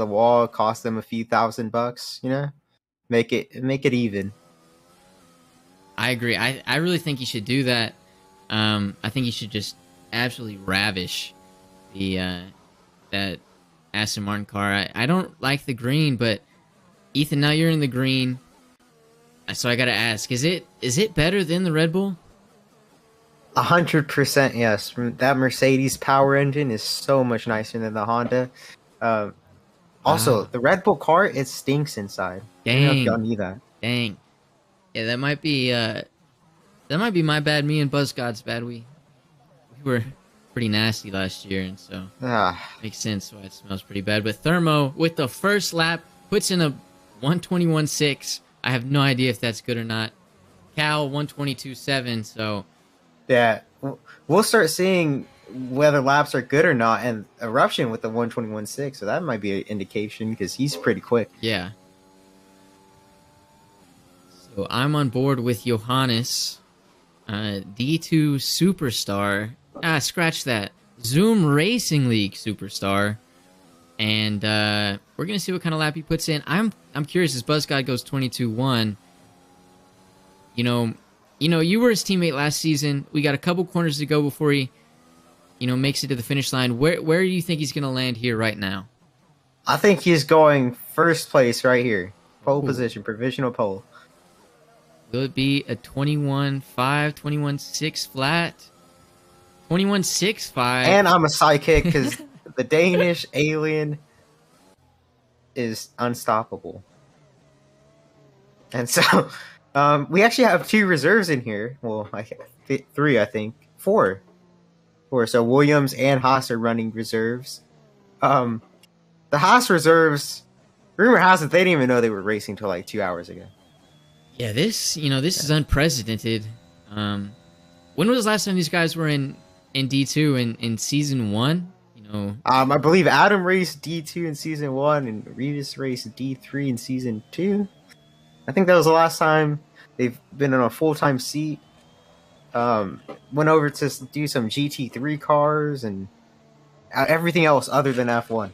the wall, cost them a few $1,000. Make it even. I agree. I really think he should do that. I think he should just absolutely ravish the that Aston Martin car. I don't like the green, but Ethan, now you're in the green, so I gotta ask: is it better than the Red Bull? 100% yes. That Mercedes power engine is so much nicer than the Honda. Also, Wow. the Red Bull car, it stinks inside. I don't know if y'all Dang, knew that. dang. Yeah, that might be my bad. Me and Buzz God's bad. We were pretty nasty last year, and so Ah, makes sense why it smells pretty bad. But Thermo, with the first lap, puts in a 121.6. I have no idea if that's good or not. Cal 122.7. So yeah. We'll start seeing whether laps are good or not, and Eruption with the 121.6, so that might be an indication because he's pretty quick. yeah. So I'm on board with Johannes, D2 Superstar. Scratch that. Zoom Racing League Superstar. And we're gonna see what kind of lap he puts in. I'm curious as BuzzGod goes 22-1. You were his teammate last season. We got a couple corners to go before he, makes it to the finish line. Where do you think he's gonna land here right now? I think he's going first place right here. Pole Ooh. position, provisional pole. Will it be a 21.5, 21.6 flat? 21.65. And I'm a sidekick because the Danish alien is unstoppable. And so we actually have 2 reserves in here. Well, 3, I think. 4. So Williams and Haas are running reserves. The Haas reserves, rumor has it they didn't even know they were racing till like 2 hours ago. Yeah, this is unprecedented. When was the last time these guys were in D2 in season 1? I believe Adam raced D2 in season 1 and Revis raced D3 in season 2. I think that was the last time they've been in a full-time seat. Went over to do some GT3 cars and everything else other than F1.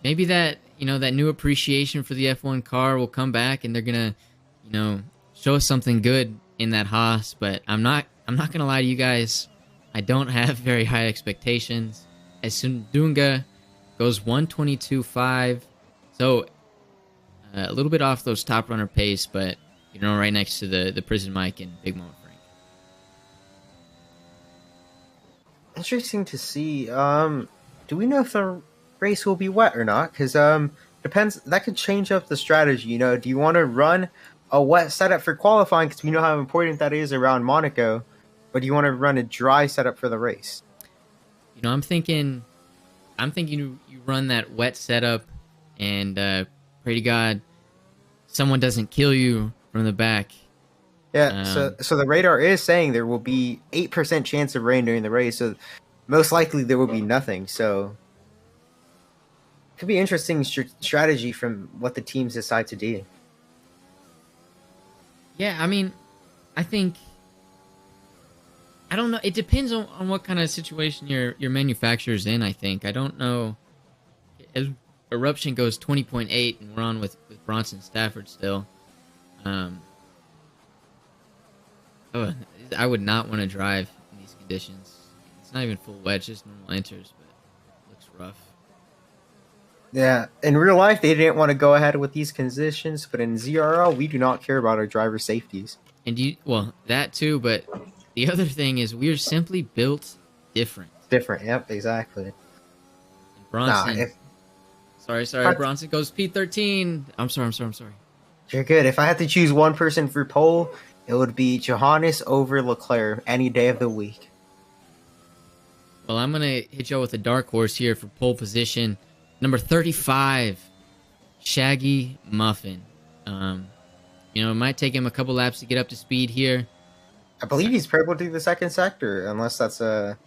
Maybe that new appreciation for the F1 car will come back, and they're gonna, show us something good in that Haas. But I'm not gonna lie to you guys. I don't have very high expectations. As Sundunga goes 122.5, so a little bit off those top runner pace, but right next to the Prison Mike and Big Mama Frank. Interesting to see. Do we know if the race will be wet or not? Because depends. That could change up the strategy. Do you want to run a wet setup for qualifying because we know how important that is around Monaco, or do you want to run a dry setup for the race? I'm thinking you run that wet setup and pray to God someone doesn't kill you from the back. Yeah, so the radar is saying there will be 8% chance of rain during the race, so most likely there will be nothing. So it could be interesting strategy from what the teams decide to do. Yeah, I mean, I don't know. It depends on what kind of situation your manufacturer's in, I think. I don't know. Eruption goes 20.8, and we're on with Bronson Stafford still. I would not want to drive in these conditions. It's not even full wet, just normal enters, but it looks rough. Yeah, in real life, they didn't want to go ahead with these conditions, but in ZRL, we do not care about our driver safeties. And that too, but the other thing is we're simply built different. Different, yep, exactly. And Bronson. Sorry, Bronson goes P13. I'm sorry. You're good. If I had to choose one person for pole, it would be Johannes over Leclerc any day of the week. Well, I'm going to hit y'all with a dark horse here for pole position. Number 35, Shaggy Muffin. It might take him a couple laps to get up to speed here. I believe he's purple through the second sector, unless that's a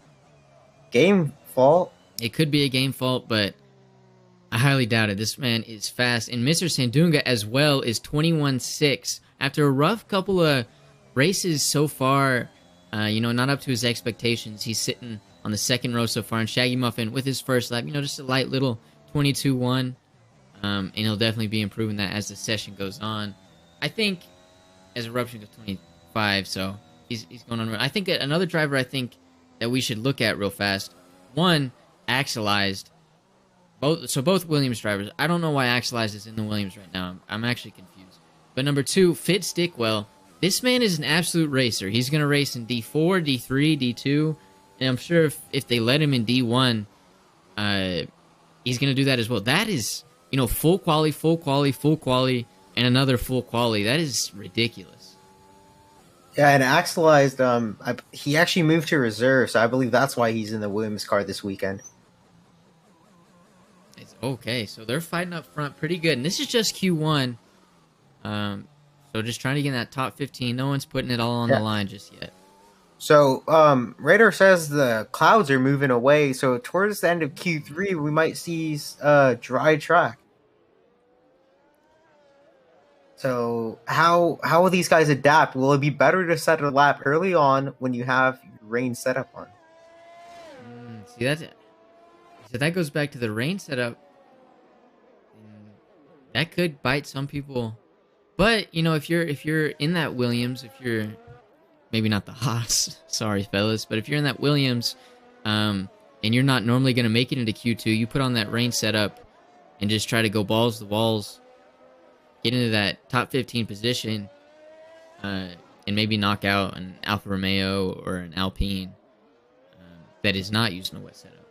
game fault. It could be a game fault, but I highly doubt it. This man is fast. And Mr. Sandunga as well is 21.6. After a rough couple of races so far, not up to his expectations. He's sitting on the second row so far. And Shaggy Muffin with his first lap, just a light little 22-1, and he'll definitely be improving that as the session goes on. I think as Eruption goes 25, so he's going on. I think another driver I think that we should look at real fast. One, Axelized. Both Williams drivers. I don't know why Axelized is in the Williams right now. I'm actually confused. But number two, Fitz Dickwell. This man is an absolute racer. He's going to race in D4, D3, D2, and I'm sure if they let him in D1, he's going to do that as well. That is, full quali, and another full quali. That is ridiculous. Yeah, and Axelized, he actually moved to reserve, so I believe that's why he's in the Williams car this weekend. It's okay, so they're fighting up front pretty good, and this is just Q1. So just trying to get in that top 15. No one's putting it all on the line just yet. So, Radar says the clouds are moving away, so towards the end of Q3, we might see dry track. So, how will these guys adapt? Will it be better to set a lap early on when you have rain setup on? So that goes back to the rain setup. That could bite some people. But, if you're in that Williams, if you're maybe not the Haas, sorry fellas, but if you're in that Williams, and you're not normally going to make it into Q2, you put on that rain setup and just try to go balls to the walls, get into that top 15 position, and maybe knock out an Alfa Romeo or an Alpine that is not using a wet setup.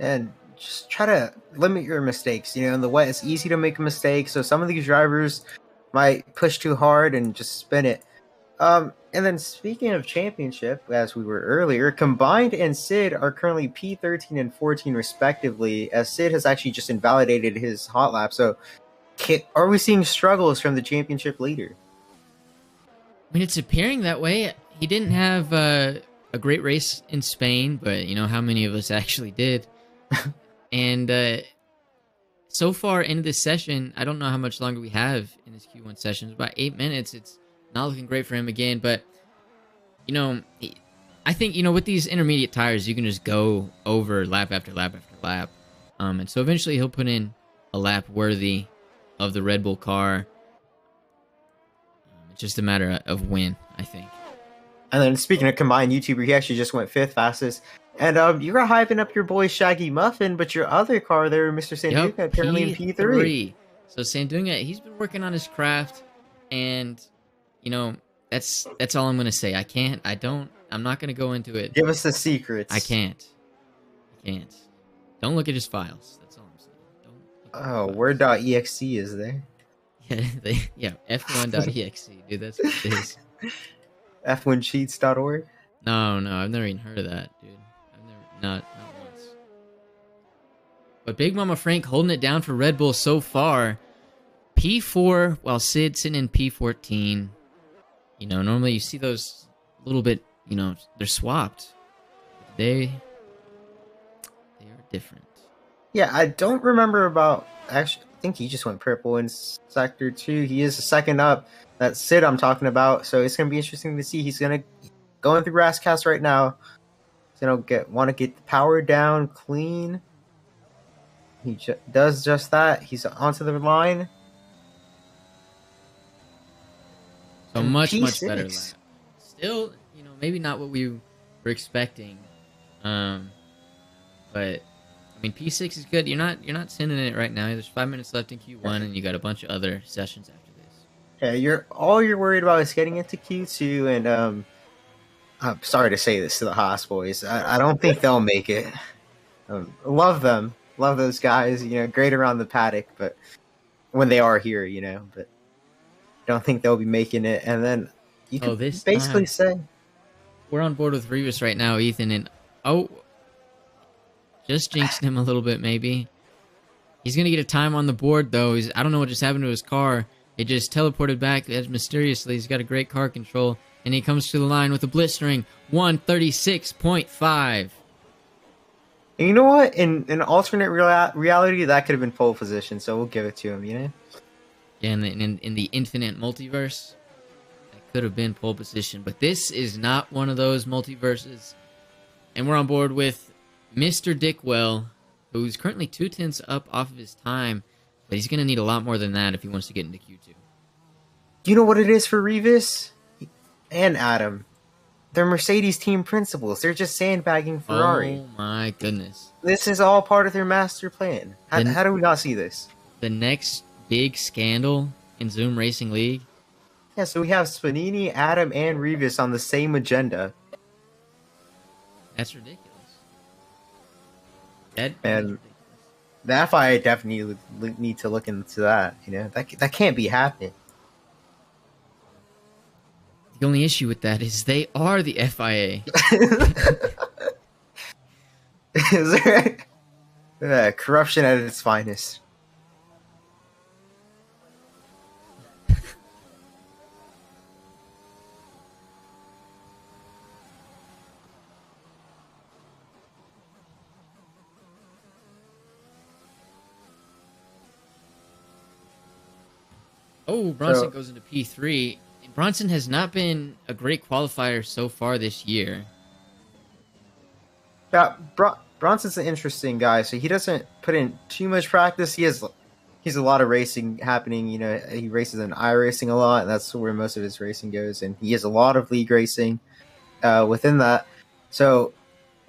And just try to limit your mistakes. In the wet, it's easy to make a mistake, so some of these drivers might push too hard and just spin it. And then speaking of championship, as we were earlier, Combined and Sid are currently P13 and 14 respectively, as Sid has actually just invalidated his hot lap. So are we seeing struggles from the championship leader? I mean, it's appearing that way. He didn't have a great race in Spain, but how many of us actually did? And so far into this session, I don't know how much longer we have in this Q1 session. It's about 8 minutes. It's not looking great for him again, but I think with these intermediate tires, you can just go over lap after lap after lap, and so eventually he'll put in a lap worthy of the Red Bull car. It's just a matter of when, I think. And then speaking of Combined YouTuber, he actually just went 5th fastest. And you were hyping up your boy Shaggy Muffin, but your other car there, Mr. Sandunga, apparently in P3. So Sandunga, he's been working on his craft, and that's all I'm gonna say. I'm not gonna go into it. Give us the secrets. I can't. Don't look at his files. That's all I'm saying. Don't. Word.exe is there? Yeah, F1.exe, dude. That's what it is. F1cheats.org. No, I've never even heard of that, dude. Not once. But Big Mama Frank holding it down for Red Bull so far. P4, while Sid sitting in P14. Normally you see those a little bit, they're swapped. They are different. Yeah, I don't remember about... Actually, I think he just went purple in Sector 2. He is the second up. That's Sid I'm talking about. So it's going to be interesting to see. He's going through Rascast right now. Want to get the power down clean. He does just that. He's onto the line. So and much P6. Better lap. Still, maybe not what we were expecting. But I mean, P6 is good. You're not sending it right now. There's 5 minutes left in Q1, and you got a bunch of other sessions after this. Yeah, all you're worried about is getting into Q2, and I'm sorry to say this to the Haas boys. I don't think they'll make it. Love them. Love those guys. Great around the paddock, but when they are here, but don't think they'll be making it. And then you can basically say... We're on board with Revis right now, Ethan, and just jinxed him a little bit, maybe. He's going to get a time on the board, though. I don't know what just happened to his car. It just teleported back mysteriously. He's got a great car control. And he comes to the line with a blistering 136.5. And you know what? In an alternate reality, that could have been pole position, so we'll give it to him, Yeah, in the infinite multiverse, that could have been pole position. But this is not one of those multiverses. And we're on board with Mr. Dickwell, who's currently 2 tenths up off of his time, but he's going to need a lot more than that if he wants to get into Q2. You know what it is for Revis and Adam? They're Mercedes team principals. They're just sandbagging Ferrari. Oh my goodness. This is all part of their master plan. How do we not see this? The next big scandal in Zoom Racing League? Yeah, so we have Spanini, Adam, and Revis on the same agenda. That's ridiculous. That is And ridiculous. the FIA definitely need to look into that. You know, that can't be happening. The only issue with that is they are the FIA. Is there corruption at its finest? Oh, Bronson goes into P3. Bronson has not been a great qualifier so far this year. Yeah, Bronson's an interesting guy. So he doesn't put in too much practice. He's a lot of racing happening. You know, he races in iRacing a lot, and that's where most of his racing goes. And he has a lot of league racing within that. So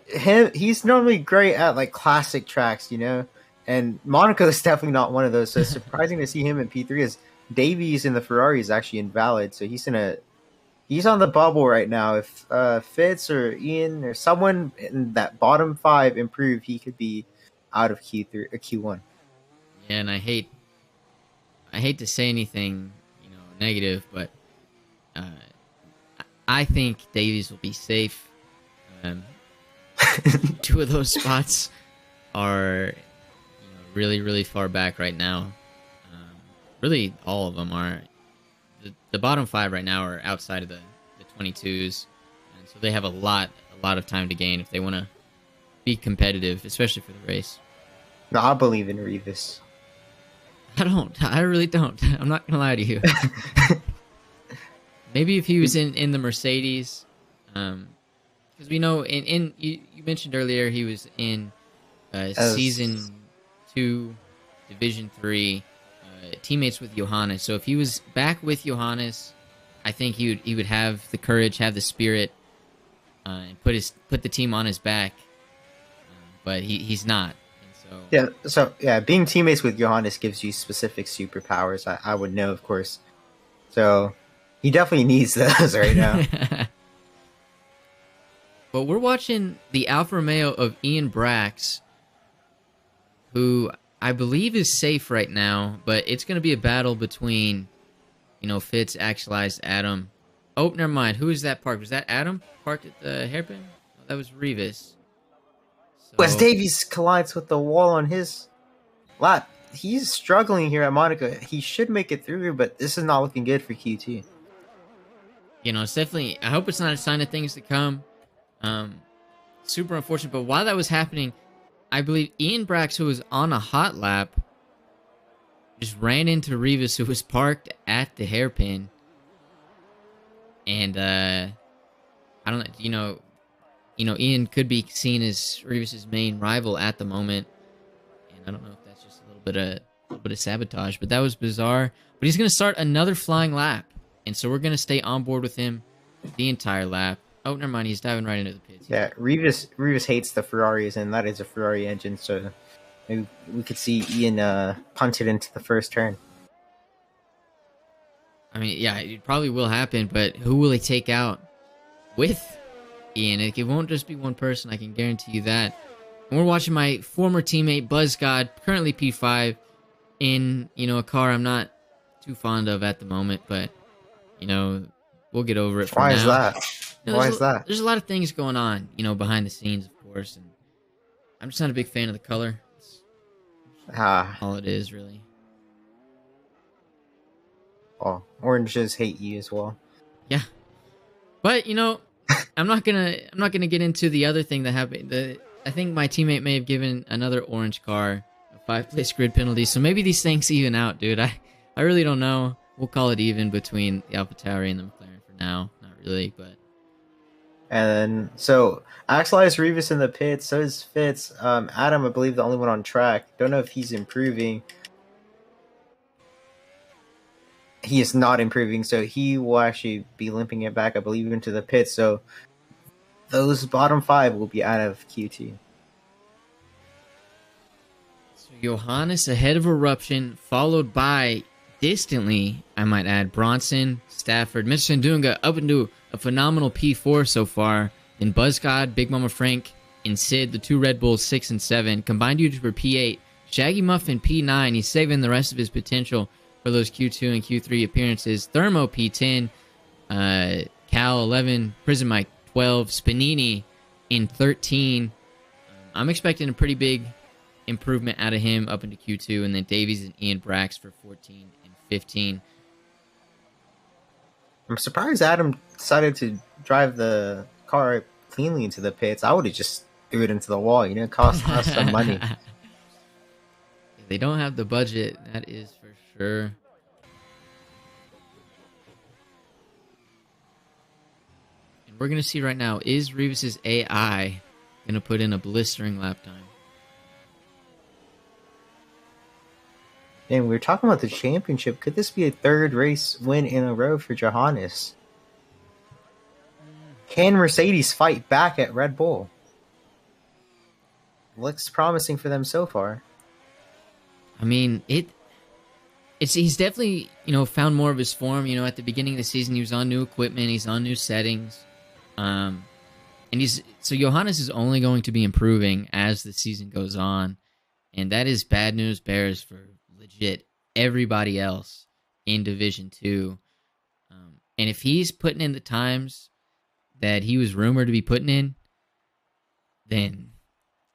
he's normally great at like classic tracks, you know. And Monaco is definitely not one of those. So it's surprising to see him in P3. Is Davies in the Ferrari is actually invalid, so he's on the bubble right now. If Fitz or Ian or someone in that bottom 5 improve, he could be out of Q3 or Q1. Yeah, and I hate to say anything, you know, negative, but I think Davies will be safe. 2 of those spots are, you know, really, really far back right now. Really, all of them are. The bottom 5 right now are outside of the 22s, and so they have a lot of time to gain if they want to be competitive, especially for the race. No, I believe in Revis. I really don't. I'm not gonna lie to you. Maybe if he was in the Mercedes, because we know you mentioned earlier he was in season 2, Division 3. Teammates with Johannes. So if he was back with Johannes, I think he would have the courage, have the spirit, and put the team on his back. But he's not. And so being teammates with Johannes gives you specific superpowers. I would know, of course. So he definitely needs those right now. But we're watching the Alfa Romeo of Ian Brax, who I believe is safe right now, but it's going to be a battle between, you know, Fitz, Actualized, Adam. Oh, never mind. Who is that parked? Was that Adam parked at the hairpin? Oh, that was Revis. So, Wes Davies collides with the wall on his lap. He's struggling here at Monaco. He should make it through, but this is not looking good for Q2. You know, it's definitely... I hope it's not a sign of things to come. Super unfortunate, but while that was happening, I believe Ian Brax, who was on a hot lap, just ran into Revis, who was parked at the hairpin. And, I don't know, Ian could be seen as Revis's main rival at the moment. And I don't know if that's just a little bit of sabotage, but that was bizarre. But he's going to start another flying lap. And so we're going to stay on board with him the entire lap. Oh, never mind. He's diving right into the pits. Yeah, Revis hates the Ferraris, and that is a Ferrari engine, so maybe we could see Ian punt it into the first turn. I mean, yeah, it probably will happen, but who will he take out with Ian? It won't just be one person, I can guarantee you that. And we're watching my former teammate, Buzz God, currently P5, in, you know, a car I'm not too fond of at the moment, but, you know, we'll get over it for now. Why is that? You know, Why is that? There's a lot of things going on, you know, behind the scenes, of course, and I'm just not a big fan of the color. That's all it is, really. Oh, oranges hate you as well. Yeah, but you know, I'm not gonna get into the other thing that happened. I think my teammate may have given another orange car a 5-place grid penalty, so maybe these things even out, dude. I really don't know. We'll call it even between the AlphaTauri and the McLaren for now. Not really, but And so Axel is Rivas in the pits, so is Fitz. Adam, I believe, the only one on track. Don't know if he's improving. He is not improving, so he will actually be limping it back, I believe, into the pits. So those bottom 5 will be out of Q2. So Johannes ahead of Eruption, followed by, distantly, I might add, Bronson, Stafford, Mr. Sandunga up into a phenomenal P4 so far. Then Buzzcod, Big Mama Frank, and Sid, the 2 Red Bulls, 6 and 7. Combined units for P8. Shaggy Muffin, P9. He's saving the rest of his potential for those Q2 and Q3 appearances. Thermo, P10. Cal, 11. Prison Mike, 12. Spanini in 13. I'm expecting a pretty big improvement out of him up into Q2, and then Davies and Ian Brax for 14 and 15. I'm surprised Adam decided to drive the car cleanly into the pits. I would have just threw it into the wall. It cost us some money. They don't have the budget, that is for sure. And we're going to see right now, is Rivas' AI going to put in a blistering lap time? And we're talking about the championship. Could this be a 3rd race win in a row for Johannes? Can Mercedes fight back at Red Bull? Looks promising for them so far. I mean, he's definitely, found more of his form. At the beginning of the season, he was on new equipment, he's on new settings. And so Johannes is only going to be improving as the season goes on. And that is bad news bears for legit everybody else in Division 2. And if he's putting in the times that he was rumored to be putting in, then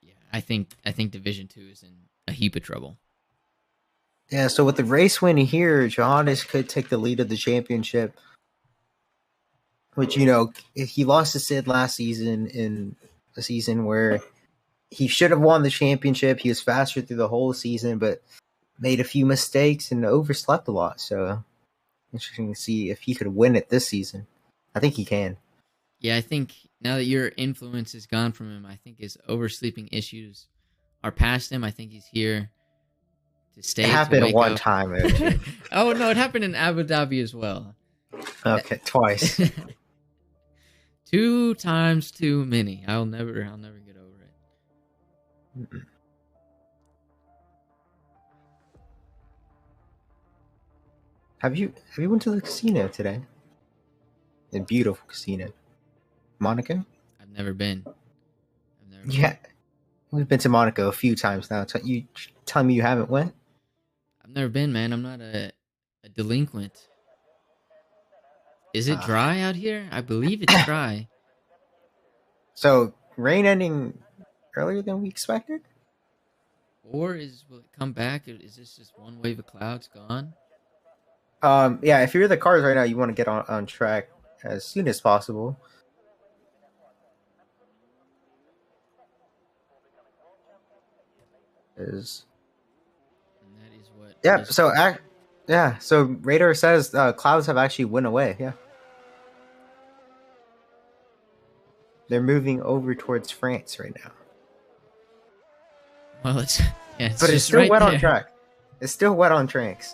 yeah, I think Division 2 is in a heap of trouble. Yeah, so with the race win here, Johannes could take the lead of the championship. Which, he lost to Sid last season in a season where he should have won the championship. He was faster through the whole season, but made a few mistakes and overslept a lot. So interesting to see if he could win it this season. I think he can. Yeah, I think now that your influence is gone from him, I think his oversleeping issues are past him. I think he's here to stay. It happened one time. Oh no, it happened in Abu Dhabi as well. Okay, twice. 2 times too many. I'll never get over it. Mm-mm. Have you went to the casino today? A beautiful casino, Monaco. I've never been. Yeah, we've been to Monaco a few times now. You tell me you haven't went? I've never been, man. I'm not a delinquent. Is it dry out here? I believe it's dry. So rain ending earlier than we expected? Or will it come back? Is this just one wave of clouds gone? Yeah, if you're the cars right now, you want to get on track as soon as possible. And that is what. Yeah. So Radar says clouds have actually went away. Yeah. They're moving over towards France right now. Well, it's but it's still wet on track. It's still wet on track.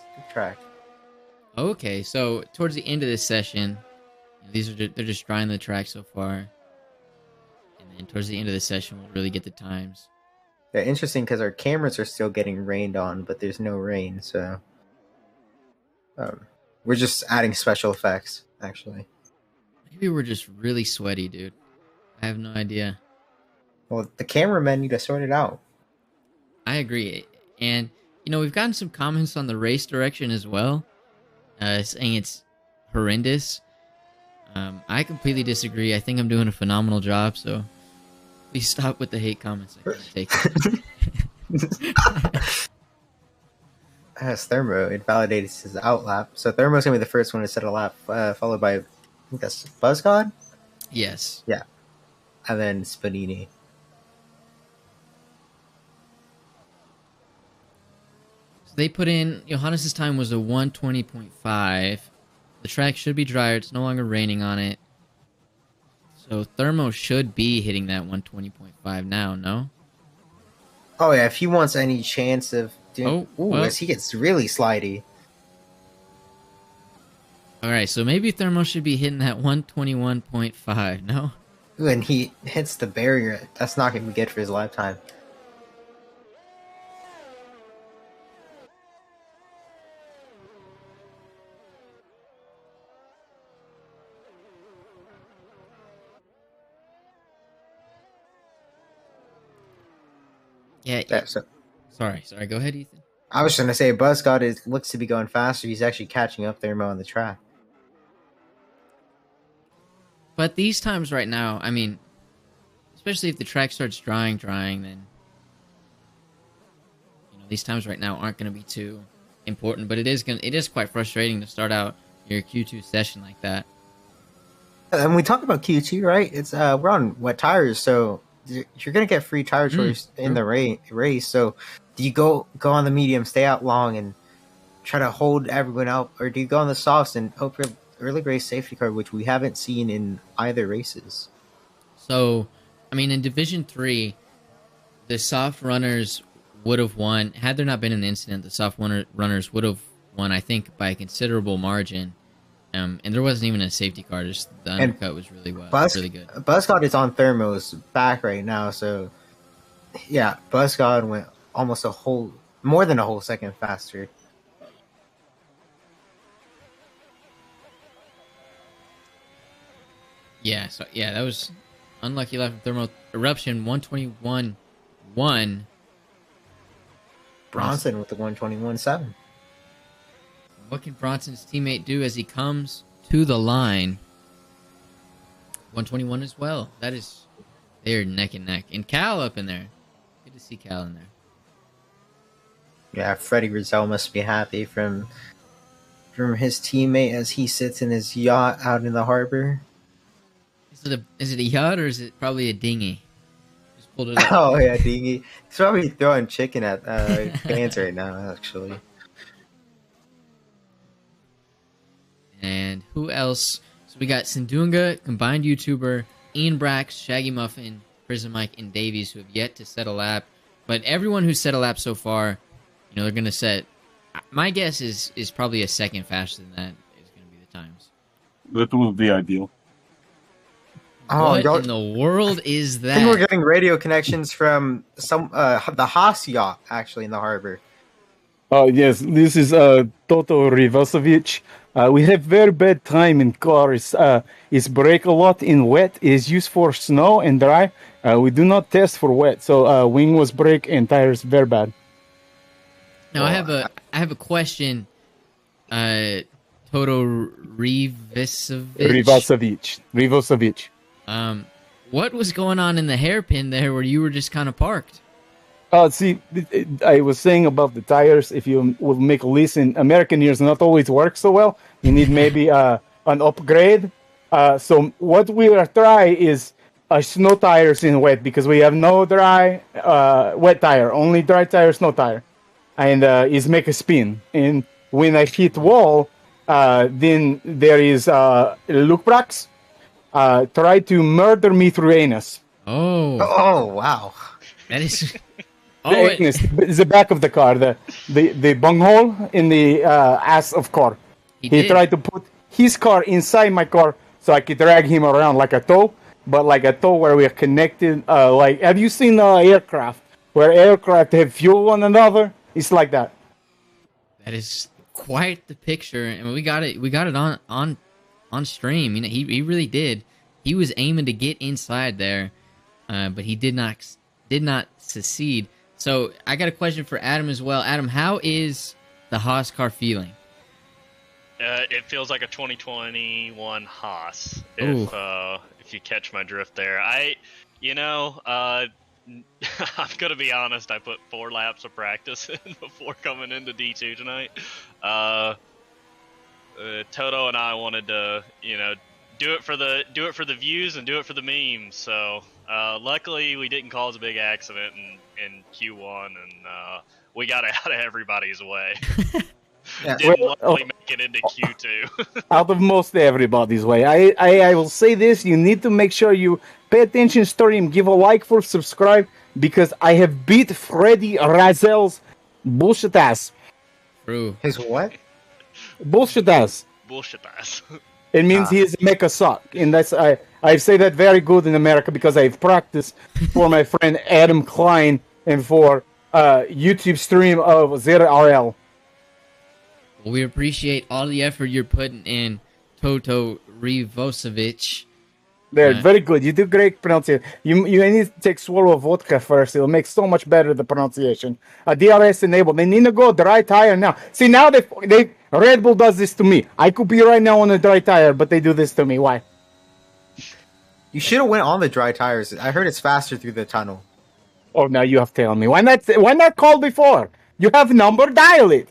Okay, so towards the end of this session, they're just drying the track so far, and then towards the end of the session, we'll really get the times. Yeah, interesting because our cameras are still getting rained on, but there's no rain, so we're just adding special effects. Actually, maybe we're just really sweaty, dude. I have no idea. Well, the cameramen need to sort it out. I agree, and we've gotten some comments on the race direction as well. Saying it's horrendous. I completely disagree. I think I'm doing a phenomenal job, so please stop with the hate comments. I can't take it. As Thermo, it validates his outlap. So Thermo's going to be the first one to set a lap, followed by, I think that's BuzzCon? Yes. Yeah. And then Spanini. They put in, Johannes' time was a 1:20.5. The track should be drier. It's no longer raining on it. So Thermo should be hitting that 120.5 now, no? Oh yeah, if he wants any chance of doing, Oh, ooh, well. as he gets really slidey. All right, so maybe Thermo should be hitting that 121.5, no? When he hits the barrier, that's not going to be good for his lifetime. Yeah, Yeah, so sorry. Go ahead, Ethan. I was going to say, Buzzcott looks to be going faster. He's actually catching up Thermo on the track. But these times right now, I mean, especially if the track starts drying, then these times right now aren't going to be too important. But it is quite frustrating to start out your Q2 session like that. And we talk about Q2, right? It's we're on wet tires, so you're gonna get free tire choice in the race. So, do you go on the medium, stay out long, and try to hold everyone out, or do you go on the softs and hope for early race safety car, which we haven't seen in either races? So, I mean, in Division 3, the soft runners would have won. Had there not been an incident, the soft runners would have won, I think, by a considerable margin. And there wasn't even a safety car. Just the undercut was really good. Buzzcott is on Thermo's back right now, so yeah, Buzzcott went almost more than a whole second faster. Yeah, so yeah, that was unlucky left from Thermo. Eruption 121.1. Bronson with the 121.7. What can Bronson's teammate do as he comes to the line? 121 as well. That is, they're neck and neck. And Cal up in there. Good to see Cal in there. Yeah, Freddie Rizal must be happy from his teammate as he sits in his yacht out in the harbor. Is it a yacht or is it probably a dinghy? Just pulled it up. Oh yeah, dinghy. He's probably throwing chicken at fans right now, actually. And who else? So we got Sindunga, combined YouTuber, Ian Brax, Shaggy Muffin, Prison Mike, and Davies, who have yet to set a lap. But everyone who's set a lap so far, they're going to set. My guess is probably a second faster than that is going to be the times. That would be ideal. What in the world is that? I think we're getting radio connections from the Haas yacht actually in the harbor. Yes, this is Toto Rivasovic. We have very bad time in cars. It's brake a lot in wet. It's used for snow and dry. We do not test for wet, so wing was brake and tires very bad. Now I have a question. Toto Rivasovic. What was going on in the hairpin there where you were just kind of parked? See, I was saying about the tires. If you will make a list, in American years not always work so well. You need maybe an upgrade. So what we are try is snow tires in wet because we have no dry wet tire, only dry tire, snow tire, and is make a spin. And when I hit wall, then there is Luke Brax try to murder me through anus. Oh wow, that is. It's the back of the car, the bunghole in the ass of car. He tried to put his car inside my car so I could drag him around like a tow, but like a tow where we are connected. Like, have you seen aircraft where aircraft have fuel one another? It's like that. That is quite the picture, and we got it. We got it on stream. He really did. He was aiming to get inside there, but he did not succeed. So I got a question for Adam as well. Adam, how is the Haas car feeling? It feels like a 2021 Haas. If you catch my drift there, I'm gonna be honest. I put 4 laps of practice in before coming into D2 tonight. Toto and I wanted to, do it for the views and do it for the memes. So luckily we didn't cause a big accident in Q1, and we got out of everybody's way. Yeah. didn't Well, luckily make it into Q2. out of most everybody's way. I will say this: you need to make sure you pay attention, stream, give a like for subscribe, because I have beat Freddy Razel's bullshit ass. True. His what? Bullshit ass. Bullshit ass. It means he is mecha suck, and that's I say that very good in America because I've practiced for my friend Adam Klein and for YouTube stream of ZRL. Well, we appreciate all the effort you're putting in, Toto Rivosevic. There, Right. very good. You do great pronunciation. You need to take swallow of vodka first. It'll make so much better the pronunciation. DRS enabled. They need to go dry tire now. See, now they Red Bull does this to me. I could be right now on a dry tire, but they do this to me. Why? You should have went on the dry tires. I heard it's faster through the tunnel. Oh, now you have to tell me. Why not call before? You have number, dial it.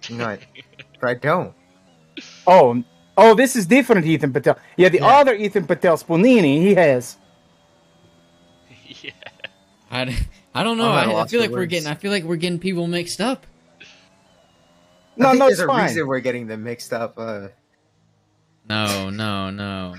No, but I don't. Oh, this is different, Ethan Patel. Yeah, the other Ethan Patel, Sponini, he has. Yeah. I don't know. I'm at a I loss feel for like words. I feel like we're getting people mixed up. I No, think no, there's it's a fine. reason we're getting them mixed up. No.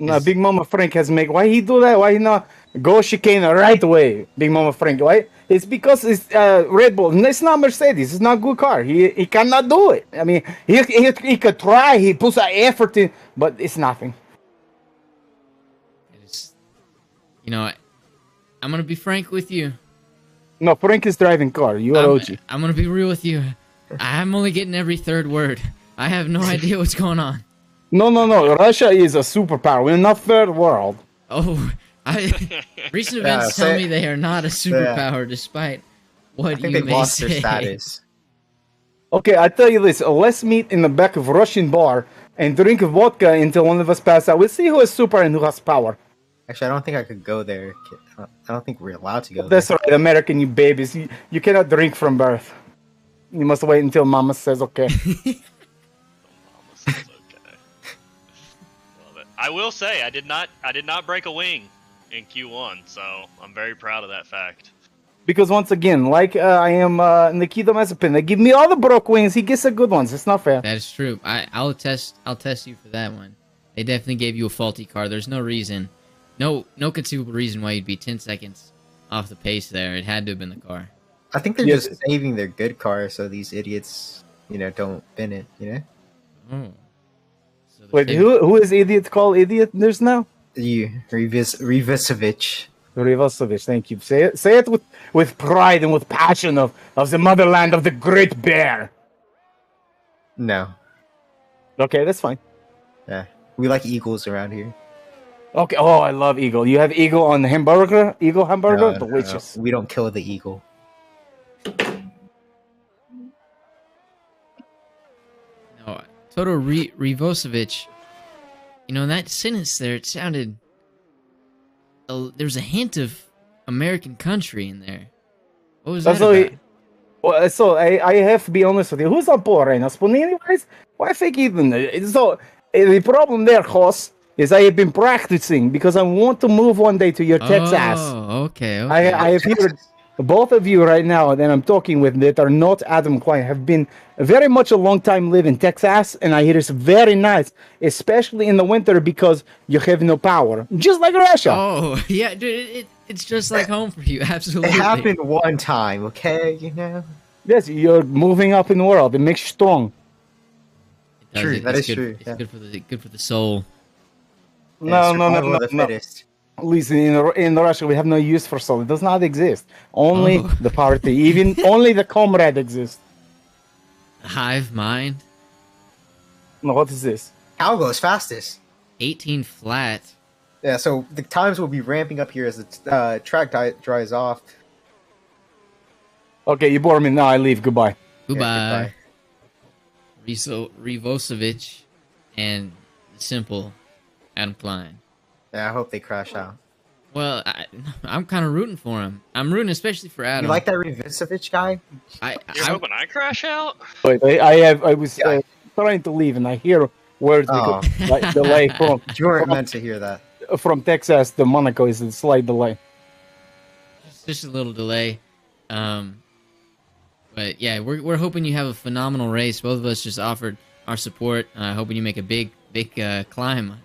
No, Big Mama Frank has make. Why he do that? Why he not go chicane the right way? Big Mama Frank. Why? It's because it's Red Bull. It's not Mercedes. It's not a good car. He cannot do it. I mean, he could try. He puts an effort in, but it's nothing. It's, I'm gonna be frank with you. No, Frank is driving car. You are OG. I'm gonna be real with you. I'm only getting every third word. I have no idea what's going on. No. Russia is a superpower. We're not third world. Oh, recent events tell me they are not a superpower, despite what I think you they may lost say. their status. Okay, I tell you this. Let's meet in the back of a Russian bar and drink vodka until one of us pass out. We'll see who is super and who has power. Actually, I don't think I could go there. I don't think we're allowed to go That's there. right, American, you babies. You cannot drink from birth. You must wait until mama says okay. Almost sounds okay. Love it. I will say I did not break a wing in Q1, so I'm very proud of that fact. Because once again, like I am Nikita Mazepin, they give me all the broke wings. He gets the good ones. It's not fair. That is true. I'll test you for that one. They definitely gave you a faulty car. There's no reason, no conceivable reason why you'd be 10 seconds off the pace there. It had to have been the car. I think they're Yes. just saving their good car so these idiots, don't bin it. Oh. So they're Wait, saving- who is idiot called idiot? There's now You Rivisovich. Rivosovic. Thank you. Say it with pride and with passion of the motherland of the Great Bear. No, Okay, that's fine. yeah, we like eagles around here. Okay. Oh, I love eagle. You have eagle on the hamburger. Eagle hamburger, No, delicious. we don't kill the eagle. No, Toto Rivosevic. In that sentence there, it sounded. There's a hint of American country in there. What was that So, about? so I have to be honest with you. Who's on board right now? Sponini? Why fake even? So the problem there, Hoss, is I have been practicing because I want to move one day to your Texas. Oh, okay. I have heard both of you right now that I'm talking with that are not Adam Klein have been very much a long time live in Texas, and I hear it's very nice, especially in the winter because you have no power, just like Russia. Oh, yeah, dude, it's just like home for you. Absolutely. It happened one time, okay? Yes, you're moving up in the world. It makes you strong. It does. True, that It's is good, true, It's yeah. good for the soul. No. Survival of the fittest. Listen, in Russia, we have no use for soul. It does not exist. Only Oh. the party, even only the comrade exists. Hive mind, No, what is this? Cow goes fastest. 18 flat. Yeah, so the times will be ramping up here as the track dries off. Okay, you bore me. Now I leave. Goodbye. Goodbye. Rivosevic and the simple Adam Klein. Yeah, I hope they crash out. Well, I'm kind of rooting for him. I'm rooting especially for Adam. You like that Rivisovich guy? You're hoping I crash out? Wait, I was Yeah. trying to leave, and I hear words Oh. because like delay You weren't meant to hear that. from Texas to Monaco is a slight delay. just a little delay. But But yeah, we're hoping you have a phenomenal race. Both of us just offered our support. Hoping you make a big climb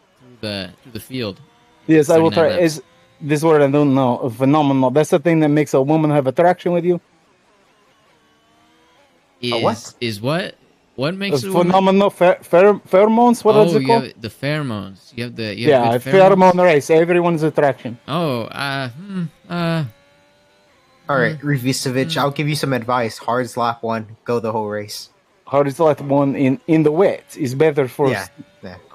through the field. Yes, I will 39 try. laps. Is this word I don't know? Phenomenal. That's the thing that makes a woman have attraction with you. A what? Is what makes a woman? Phenomenal pheromones. What is Oh, it you called? have the pheromones. You have Yeah, good pheromones. pheromone race. Everyone's attraction. Oh, All right, Rivicevic, I'll give you some advice. Hard's lap 1, go the whole race. Hard is like one in the wet is better for. Yeah.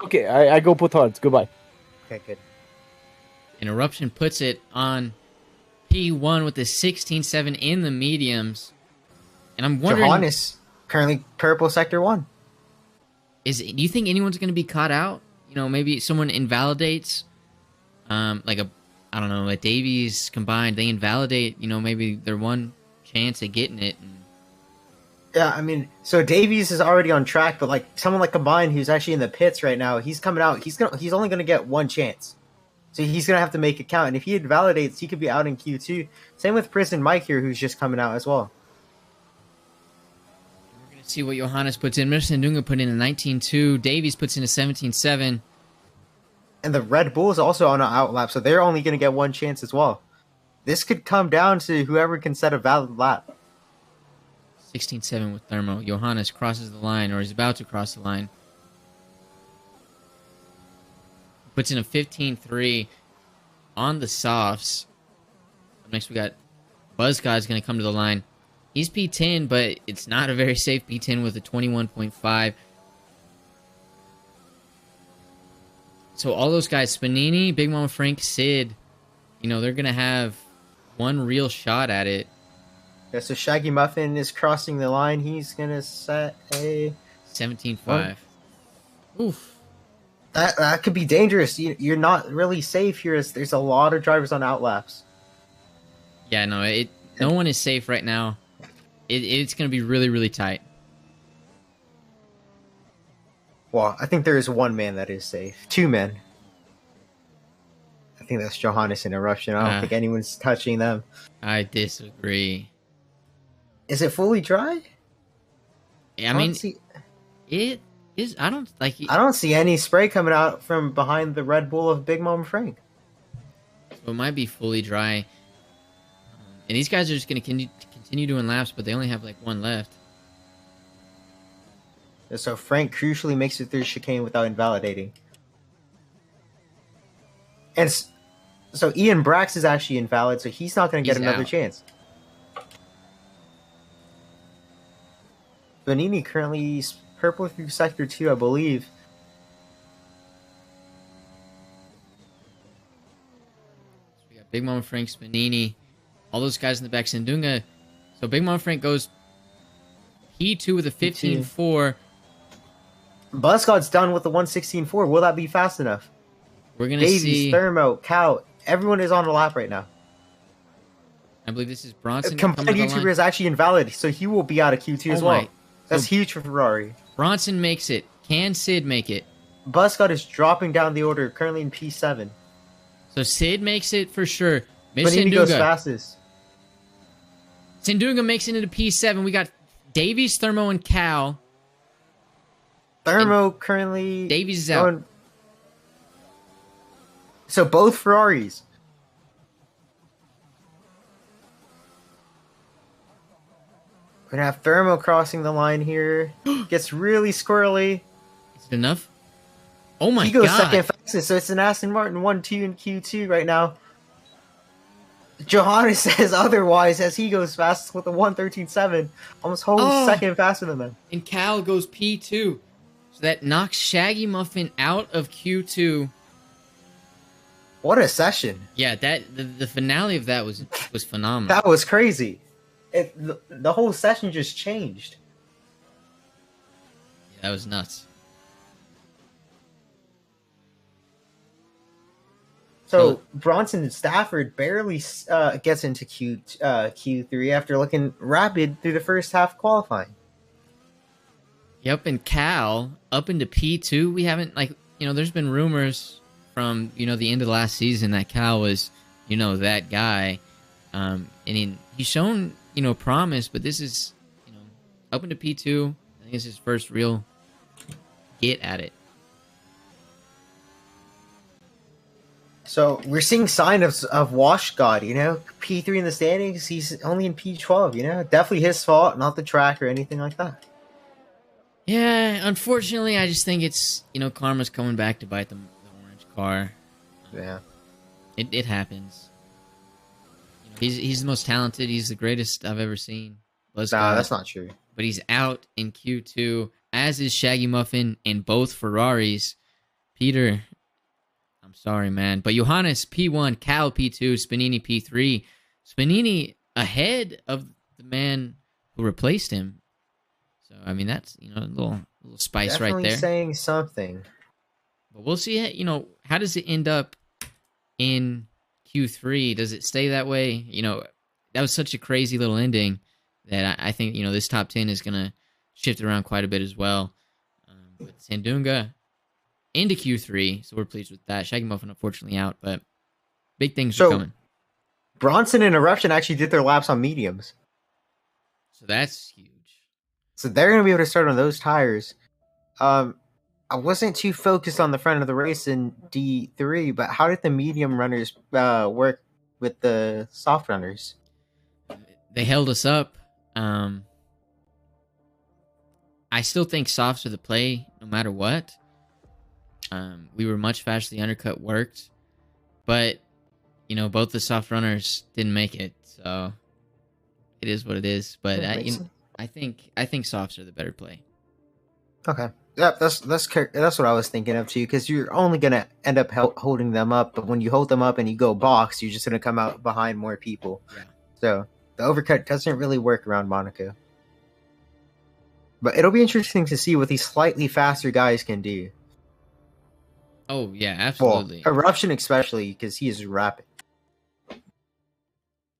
Okay, I go put hards. Goodbye. Okay, good. An eruption puts it on P1 with the 16.7 in the mediums. And I'm wondering, Johannes, currently purple sector 1. do you think anyone's going to be caught out? You know, maybe someone invalidates, like I don't know, like Davies combined, they invalidate, you know, maybe their one chance at getting it. And Yeah, I mean, so Davies is already on track, but like someone like Combine who's actually in the pits right now, he's coming out. He's only gonna get one chance, so he's gonna have to make it count. And if he invalidates, he could be out in Q2. Same with Prison Mike here, who's just coming out as well. we're going to see what Johannes puts in. Mr. Ndunga put in a 19.2. Davies puts in a 17.7. And the Red Bull is also on an out lap, so they're only gonna get one chance as well. This could come down to whoever can set a valid lap. 16.7 with Thermo. Johannes crosses the line, or is about to cross the line. Puts in a 15.3 on the softs. Up next, we got Buzzcod's going to come to the line. He's P10, but it's not a very safe P10 with a 21.5. So all those guys, Spanini, Big Mama Frank, Sid, you know, they're going to have one real shot at it. Yeah, so Shaggy Muffin is crossing the line. He's gonna set a 17.5. Oof. That could be dangerous. You're not really safe here. As there's a lot of drivers on outlaps. Yeah, no, no one is safe right now. It's going to be really, really tight. Well, I think there is one man that is safe. 2 men. I think that's Johannes and Eruption. I don't think anyone's touching them. I disagree. Is it fully dry? I mean, it is. I don't like. I don't see any spray coming out from behind the Red Bull of Big Mom Frank. So it might be fully dry. And these guys are just going to continue doing laps, but they only have like one left. So Frank crucially makes it through chicane without invalidating. And so Ian Brax is actually invalid, so he's not going to get another chance. Vanini currently purple through sector 2, I believe. So we got Big Mama Frank, Spanini, all those guys in the back. Sandunga. So Big Mama Frank goes P2 with a 15.4. Buzzcod's done with the 116.4. Will that be fast enough? We're going to Davies, see. Thermo, Cow, everyone is on the lap right now. I believe this is Bronson. Combined YouTuber is actually invalid, so he will be out of Q2 as well. That's huge for Ferrari. Bronson makes it. Can Sid make it? Buzzcod is dropping down the order, currently in P7. So Sid makes it for sure. But he goes fastest. Sandunga makes it into P7. We got Davies, Thermo, and Cal. Thermo currently... Davies is out. So both Ferraris. We're going to have Thermo crossing the line here. Gets really squirrely. Is it enough? Oh my god. He goes second fastest, so it's an Aston Martin 1-2 in Q2 right now. Johannes says otherwise as he goes fastest with a 1:13.7. Almost whole second faster than them. And Cal goes P2. So that knocks Shaggy Muffin out of Q2. What a session. Yeah, the finale of that was phenomenal. That was crazy. The whole session just changed. Yeah, that was nuts. So Bronson and Stafford barely gets into Q3 after looking rapid through the first half qualifying. Yep, and Cal up into P2. We haven't there's been rumors from the end of the last season that Cal was that guy, and he's shown promise, but this is up into P2. I think it's his first real get at it. So we're seeing signs of Wash God, you know? P3 in the standings, he's only in P12, you know? Definitely his fault, not the track or anything like that. Yeah, unfortunately, I just think it's, karma's coming back to bite the orange car. Yeah. It happens. He's the most talented. He's the greatest I've ever seen. Nah, that's not true. But he's out in Q2, as is Shaggy Muffin in both Ferraris. Peter, I'm sorry, man. But Johannes P1, Cal P2, Spanini P3. Spanini ahead of the man who replaced him. So, I mean, that's, a little spice Definitely right there. Saying something. But we'll see, how does it end up in Q3? Does it stay that way? That was such a crazy little ending that I think, this top 10 is going to shift around quite a bit as well. With Sandunga into Q3, so we're pleased with that. Shaggy Muffin, unfortunately, out, but big things are coming. Bronson and Eruption actually did their laps on mediums. So that's huge. So they're going to be able to start on those tires. I wasn't too focused on the front of the race in D3, but how did the medium runners work with the soft runners? They held us up. I still think softs are the play no matter what. We were much faster. The undercut worked. But, both the soft runners didn't make it. So it is what it is. But I think softs are the better play. Okay. Yeah, that's what I was thinking of too, because you're only gonna end up holding them up, but when you hold them up and you go box, you're just gonna come out behind more people. Yeah. So the overcut doesn't really work around Monaco. But it'll be interesting to see what these slightly faster guys can do. Oh yeah, absolutely. Well, Eruption especially, because he is rapid.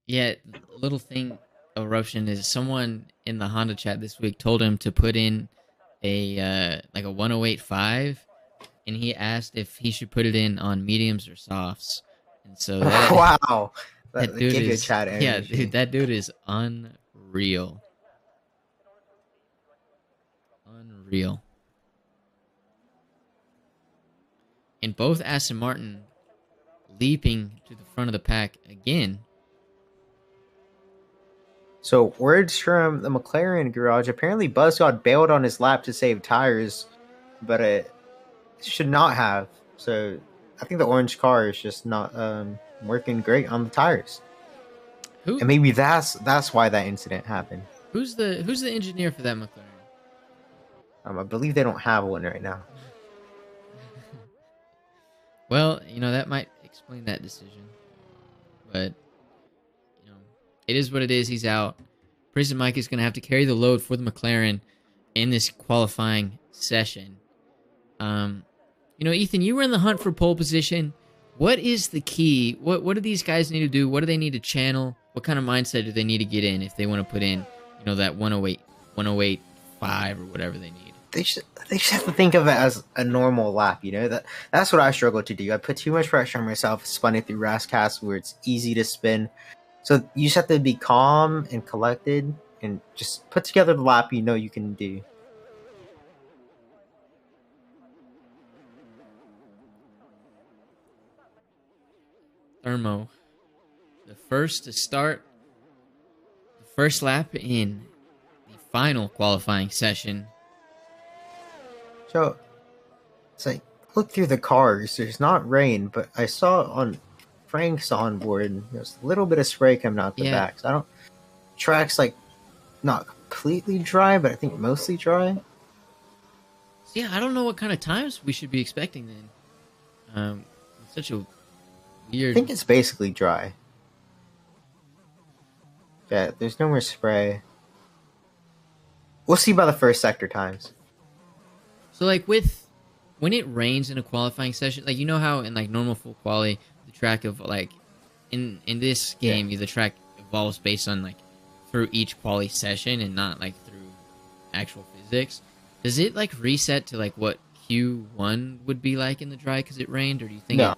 Yeah, little thing, Eruption is someone in the Honda chat this week told him to put in a 108.5, and he asked if he should put it in on mediums or softs. And so that, wow, that dude give you a is chat energy. Yeah, dude, that dude is unreal. Unreal. And both Aston Martin leaping to the front of the pack again. So, words from the McLaren garage. Apparently, Buzzgod bailed on his lap to save tires, but it should not have. So, I think the orange car is just not working great on the tires. And maybe that's why that incident happened. Who's the engineer for that McLaren? I believe they don't have one right now. Well, that might explain that decision. But it is what it is. He's out. Prison Mike is going to have to carry the load for the McLaren in this qualifying session. Ethan, you were in the hunt for pole position. What is the key? What do these guys need to do? What do they need to channel? What kind of mindset do they need to get in if they want to put in, that 108.5 or whatever they need? They just have to think of it as a normal lap, That's what I struggle to do. I put too much pressure on myself, spinning through Rascast where it's easy to spin. So you just have to be calm and collected and just put together the lap you can do. Thermo, the first to start the first lap in the final qualifying session. So, it's like, look through the cars. There's not rain, but I saw on Frank's onboard, there's a little bit of spray coming out the back. So track's not completely dry, but I think mostly dry. So I don't know what kind of times we should be expecting then. Such a weird. I think it's basically dry. Yeah, there's no more spray. We'll see by the first sector times. So when it rains in a qualifying session, how in normal full quali the track of in this game the track evolves based on through each quali session and not through actual physics. Does it reset to what Q1 would be like in the dry because it rained, or do you think it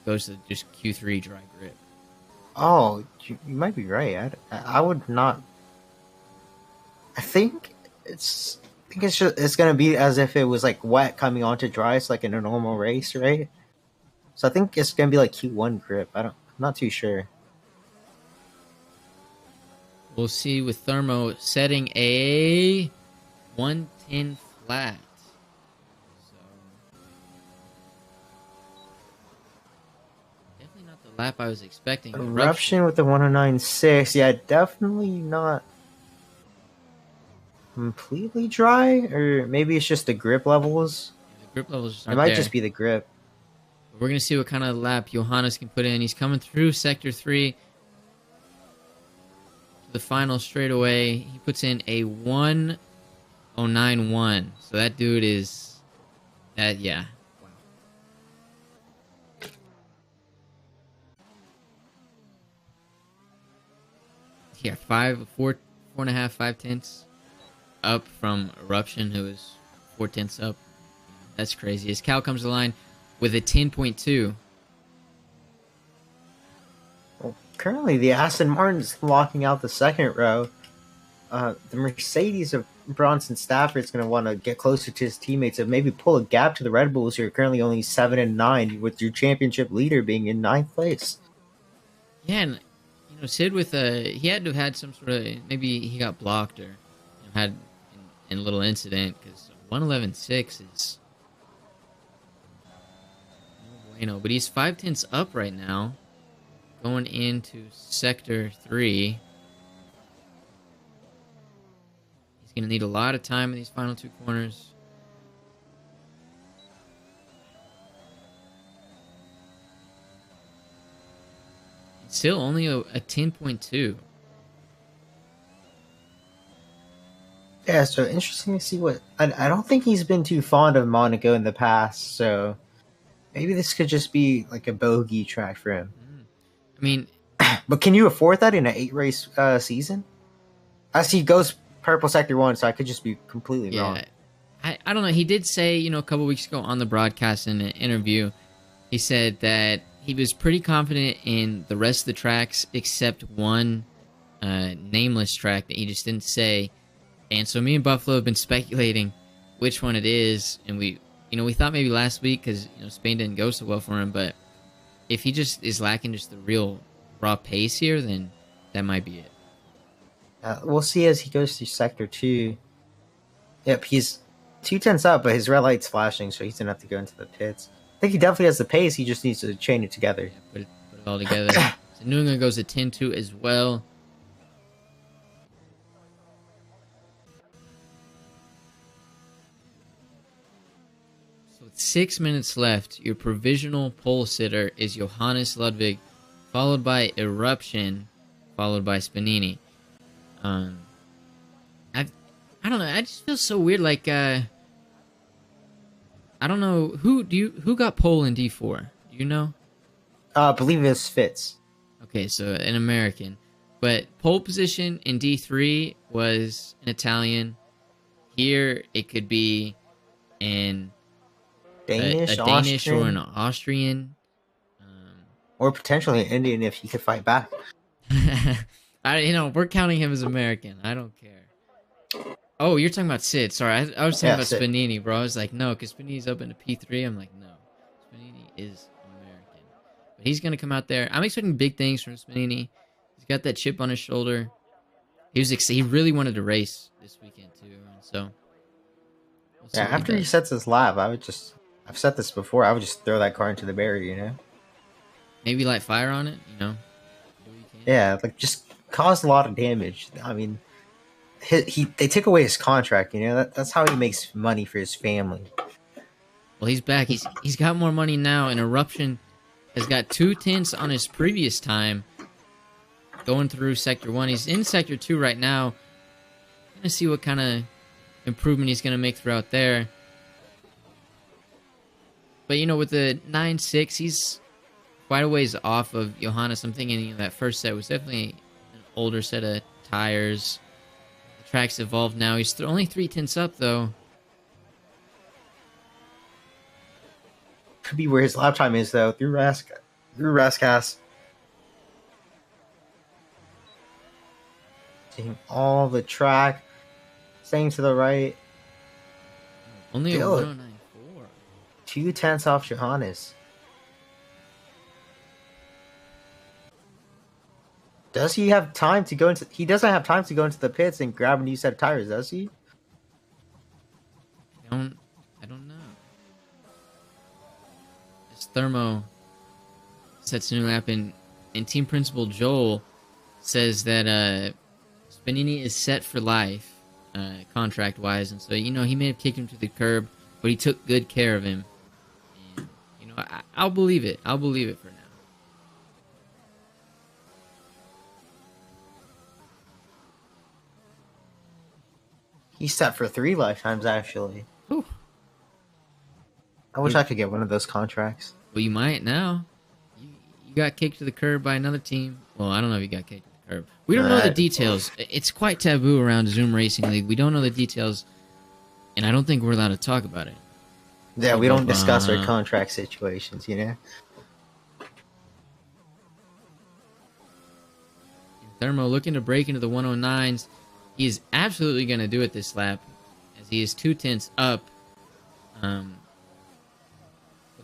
goes to just Q3 dry grip? Oh, you might be right. I would not. I think I think it's gonna be as if it was like wet coming onto dry, it's like in a normal race, right? So I think it's gonna be like Q1 grip. I'm not too sure. We'll see with Thermo setting a 110 flat. So definitely not the lap I was expecting. Eruption with the 109.6. Yeah, definitely not completely dry, or maybe it's just the grip levels. The grip levels just It aren't might there. just be the grip. We're gonna see what kind of lap Johannes can put in. He's coming through sector 3 to the final straightaway. He puts in a 109.1. So that dude is yeah. Wow. Yeah, 4.5, 5 tenths up from Eruption, who is 4 tenths up. That's crazy. As Cal comes to the line with a 10.2. Well, currently, the Aston Martin's locking out the second row. The Mercedes of Bronson Stafford's going to want to get closer to his teammates and maybe pull a gap to the Red Bulls, who are currently only 7 and 9, with your championship leader being in 9th place. Yeah, and Sid with he had to have had some sort of, maybe he got blocked or had a little incident, because 111.6 is no bueno. But he's 5 tenths up right now, going into sector 3. He's going to need a lot of time in these final 2 corners. It's still only a 10.2. Yeah, so interesting to see what... I don't think he's been too fond of Monaco in the past, so maybe this could just be like a bogey track for him. I mean... But can you afford that in an 8-race season? As he goes purple sector 1, so I could just be completely wrong. I don't know. He did say, a couple weeks ago on the broadcast in an interview, he said that he was pretty confident in the rest of the tracks except one nameless track that he just didn't say. And so me and Buffalo have been speculating which one it is, and we thought maybe last week, because Spain didn't go so well for him, but if he just is lacking just the real raw pace here, then that might be it. We'll see as he goes through sector 2. Yep, he's 2 tenths up, but his red light's flashing, so he's gonna have to go into the pits. I think he definitely has the pace. He just needs to chain it together. Yeah, put it all together. So New England goes to 10-2 as well. So with 6 minutes left, your provisional pole sitter is Johannes Ludwig, followed by Eruption, followed by Spanini. I don't know. I just feel so weird. Like I don't know who got pole in D4. Do you know? I believe it's Fitz. Okay, so an American, but pole position in D3 was an Italian. Here it could be an Danish, a Danish Austrian, or an Austrian, or potentially an Indian if he could fight back. we're counting him as American. I don't care. Oh, you're talking about Sid. Sorry, I was talking about Sid. Spanini, bro. I was like, no, because Spanini's up into P3. I'm like, no, Spanini is American. But he's going to come out there. I'm expecting big things from Spanini. He's got that chip on his shoulder. He really wanted to race this weekend, too. And so, we'll see what After he does. sets his lap, I've said this before, I would just throw that car into the barrier, Maybe light fire on it, do what you can. Yeah, like just cause a lot of damage. I mean, they took away his contract, that's how he makes money for his family. Well, he's back. He's got more money now, and Eruption has got 2 tenths on his previous time going through Sector 1. He's in Sector 2 right now. Gonna see what kind of improvement he's gonna make throughout there. But, with the 9.6, he's quite a ways off of Johannes. I'm thinking that first set was definitely an older set of tires. The track's evolved now. He's only 3 tenths up, though. Could be where his lap time is, though, through Rascas. Seeing all the track. staying to the right. Only a Good. 109.4. 2/10 off Johannes. Does he have time to go into? He doesn't have time to go into the pits and grab a new set of tires, does he? I don't know. This Thermo sets a new lap, and team principal Joel says that Spanini is set for life, contract wise, and so he may have kicked him to the curb, but he took good care of him. And I'll believe it. I'll believe it for now. He's set for 3 lifetimes, actually. Whew. I wish I could get one of those contracts. Well, you might now. You got kicked to the curb by another team. Well, I don't know if you got kicked to the curb. We don't know the details. It's quite taboo around Zoom Racing League. We don't know the details, and I don't think we're allowed to talk about it. Yeah, we don't discuss our contract situations, you know? Thermo looking to break into the 109s. He is absolutely going to do it this lap, as he is 2/10 up. But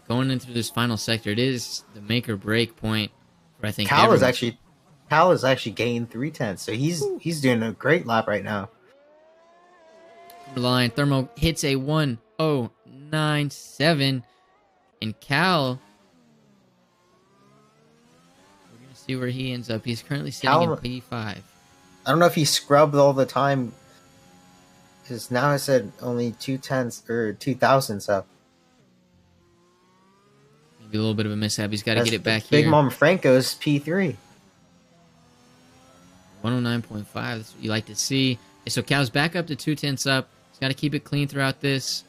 going into this final sector, it is the make or break point for I think Cal has actually gained 3/10, so he's doing a great lap right now. Line Thermo hits a 1:09.7, and Cal, we're gonna see where he ends up. He's currently sitting in P5. I don't know if he scrubbed all the time, because now I said only 2/10 or 2,000ths up. Maybe a little bit of a mishap. He's got to get it back here. Big Mom Franco's P3. 109.5. That's what you like to see. Okay, so Cal's back up to 2/10 up. He's got to keep it clean throughout this.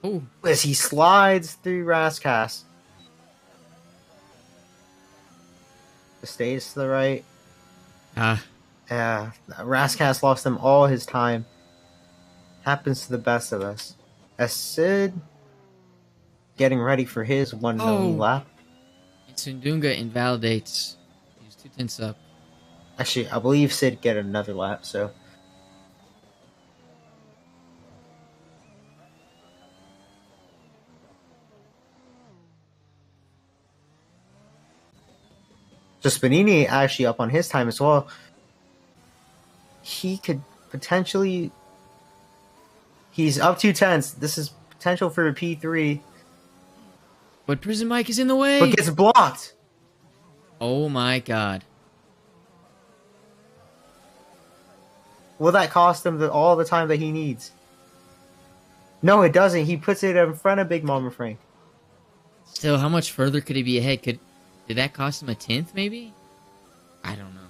Oh, As he slides through Rascas. Stays to the right. Rascas lost him all his time. Happens to the best of us. As Sid getting ready for his one only lap. And Sundunga invalidates. He's 2/10 up. Actually, I believe Sid get another lap, so. So Spanini actually up on his time as well. He could potentially... He's up 2/10. This is potential for a P3. But Prison Mike is in the way. But gets blocked. Oh my god. Will that cost him all the time that he needs? No, it doesn't. He puts it in front of Big Mama Frank. Still, how much further could he be ahead? Did that cost him a 10th, maybe? I don't know.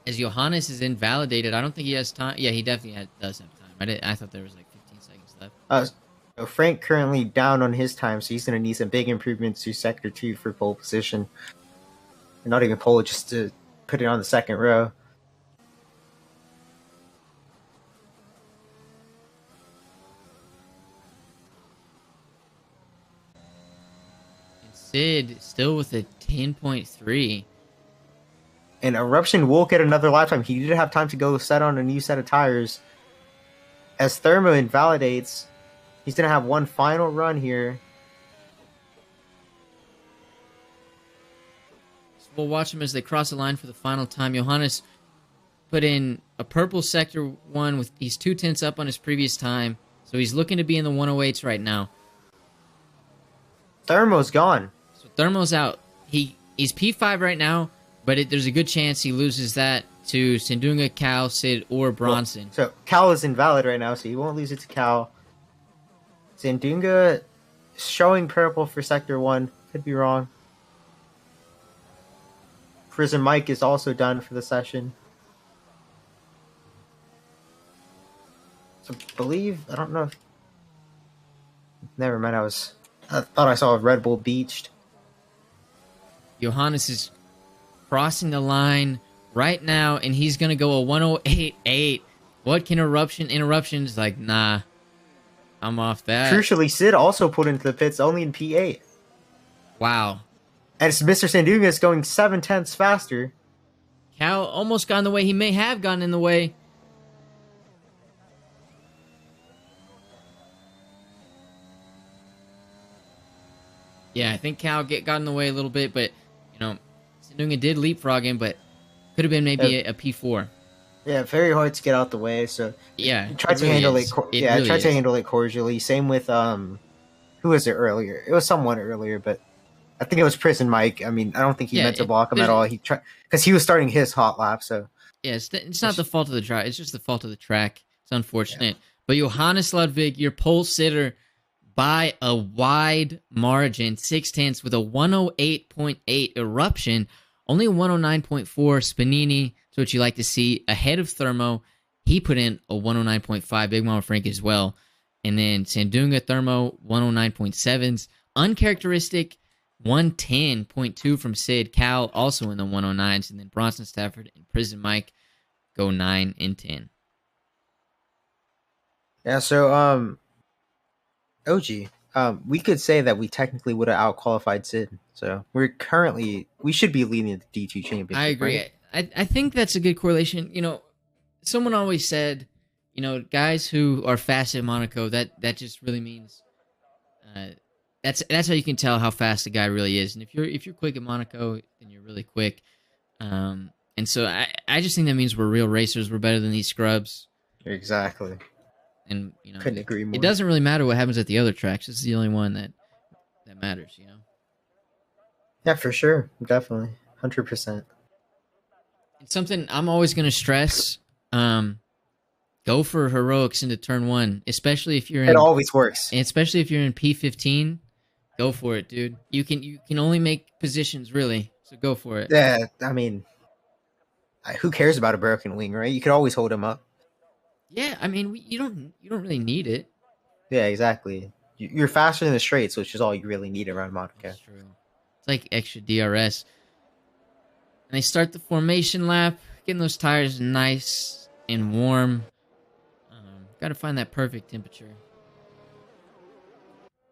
As Johannes is invalidated, I don't think he has time. Yeah, he definitely does have time. I thought there was like 15 seconds left. So Frank currently down on his time, so he's going to need some big improvements to Sector 2 for pole position. And not even pole, just to put it on the second row. Sid still with a 10.3. And Eruption will get another lap time. He did have time to go set on a new set of tires. As Thermo invalidates, he's going to have one final run here. So we'll watch him as they cross the line for the final time. Johannes put in a purple sector 1 with he's 2/10 up on his previous time. So he's looking to be in the 108s right now. Thermo's gone. So Thermo's out. He's P5 right now, but there's a good chance he loses that to Sindunga, Cal, Sid, or Bronson. Well, so Cal is invalid right now, so he won't lose it to Cal. Sindunga showing purple for Sector 1. Could be wrong. Prison Mike is also done for the session. So I believe, I don't know if... Never mind, I thought I saw a Red Bull beached. Johannes is crossing the line right now, and he's going to go a 108.8. What can Interruption's like, nah, I'm off that. Crucially, Sid also put into the pits only in P8. Wow. And it's Mr. Sandunga is going 7/10 faster. Cal almost got in the way. He may have gotten in the way. Yeah, I think Cal got in the way a little bit, but, you know, Sandunga did leapfrog him, but could have been maybe a P4. Yeah, very hard to get out the way. So yeah, tried to handle it. Tried to handle it cordially. Same with who was it earlier? It was someone earlier, but I think it was Prison Mike. I mean, I don't think he meant to block him at all. He tried because he was starting his hot lap. So yeah, it's not the fault of the drive. It's just the fault of the track. It's unfortunate. Yeah. But Johannes Ludwig, your pole sitter, by a wide margin, 6/10 with a 108.8 Eruption, only 109.4 Spanini. That's what you like to see. Ahead of Thermo, he put in a 109.5. Big Mama Frank as well. And then Sandunga, Thermo, 109.7s. Uncharacteristic, 110.2 from Sid. Cal also in the 109s. And then Bronson Stafford and Prison Mike go 9 and 10. Yeah, so OG, we could say that we technically would have out-qualified Sid. So we should be leading the D2 championship. I agree. Right? I think that's a good correlation. You know, someone always said, you know, guys who are fast at Monaco, that just really means that's how you can tell how fast a guy really is. And if you're quick at Monaco, then you're really quick. And so I just think that means we're real racers. We're better than these scrubs. Exactly. And you know, couldn't agree more. It doesn't really matter what happens at the other tracks. This is the only one that matters, you know. Yeah, for sure, definitely, 100%. It's something I'm always going to stress. Go for heroics into turn 1, especially if you're in. It always works. Especially if you're in P15, go for it, dude. You can only make positions really, so go for it. Yeah, I mean, who cares about a broken wing, right? You could always hold him up. Yeah, I mean, you don't really need it. Yeah, exactly. You're faster than the straights, which is all you really need around Monaco. That's true. It's like extra DRS. And they start the formation lap, getting those tires nice and warm. Got to find that perfect temperature.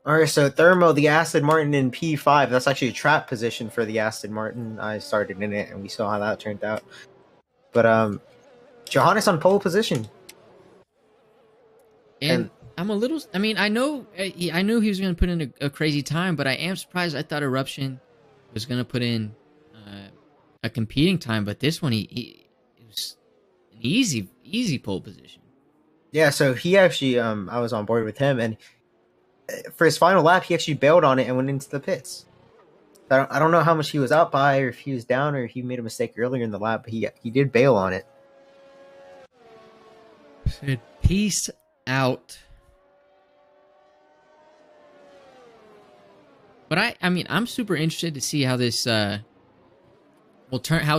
All right, so Thermo, the Aston Martin in P5. That's actually a trap position for the Aston Martin. I started in it, and we saw how that turned out. But Johannes on pole position. And I'm a little. I mean, I knew he was going to put in a crazy time, but I am surprised. I thought Eruption was going to put in a competing time, but this one it was an easy pole position. Yeah, so he actually, I was on board with him, and for his final lap, he actually bailed on it and went into the pits. I don't know how much he was out by, or if he was down, or if he made a mistake earlier in the lap, but he did bail on it. Said, peace out. But I mean, I'm super interested to see how this how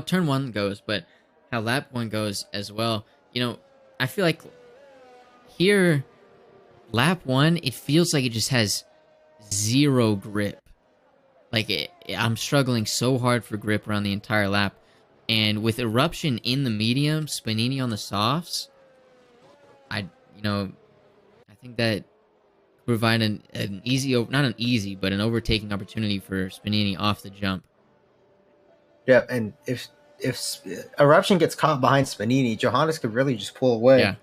turn 1 goes, but how lap 1 goes as well. You know, I feel like here, lap 1, it feels like it just has zero grip. Like I'm struggling so hard for grip around the entire lap, and with Eruption in the medium, Spanini on the softs, I think that provide an easy, not an easy, but an overtaking opportunity for Spanini off the jump. Yeah, and if Eruption gets caught behind Spanini, Johannes could really just pull away. Yeah.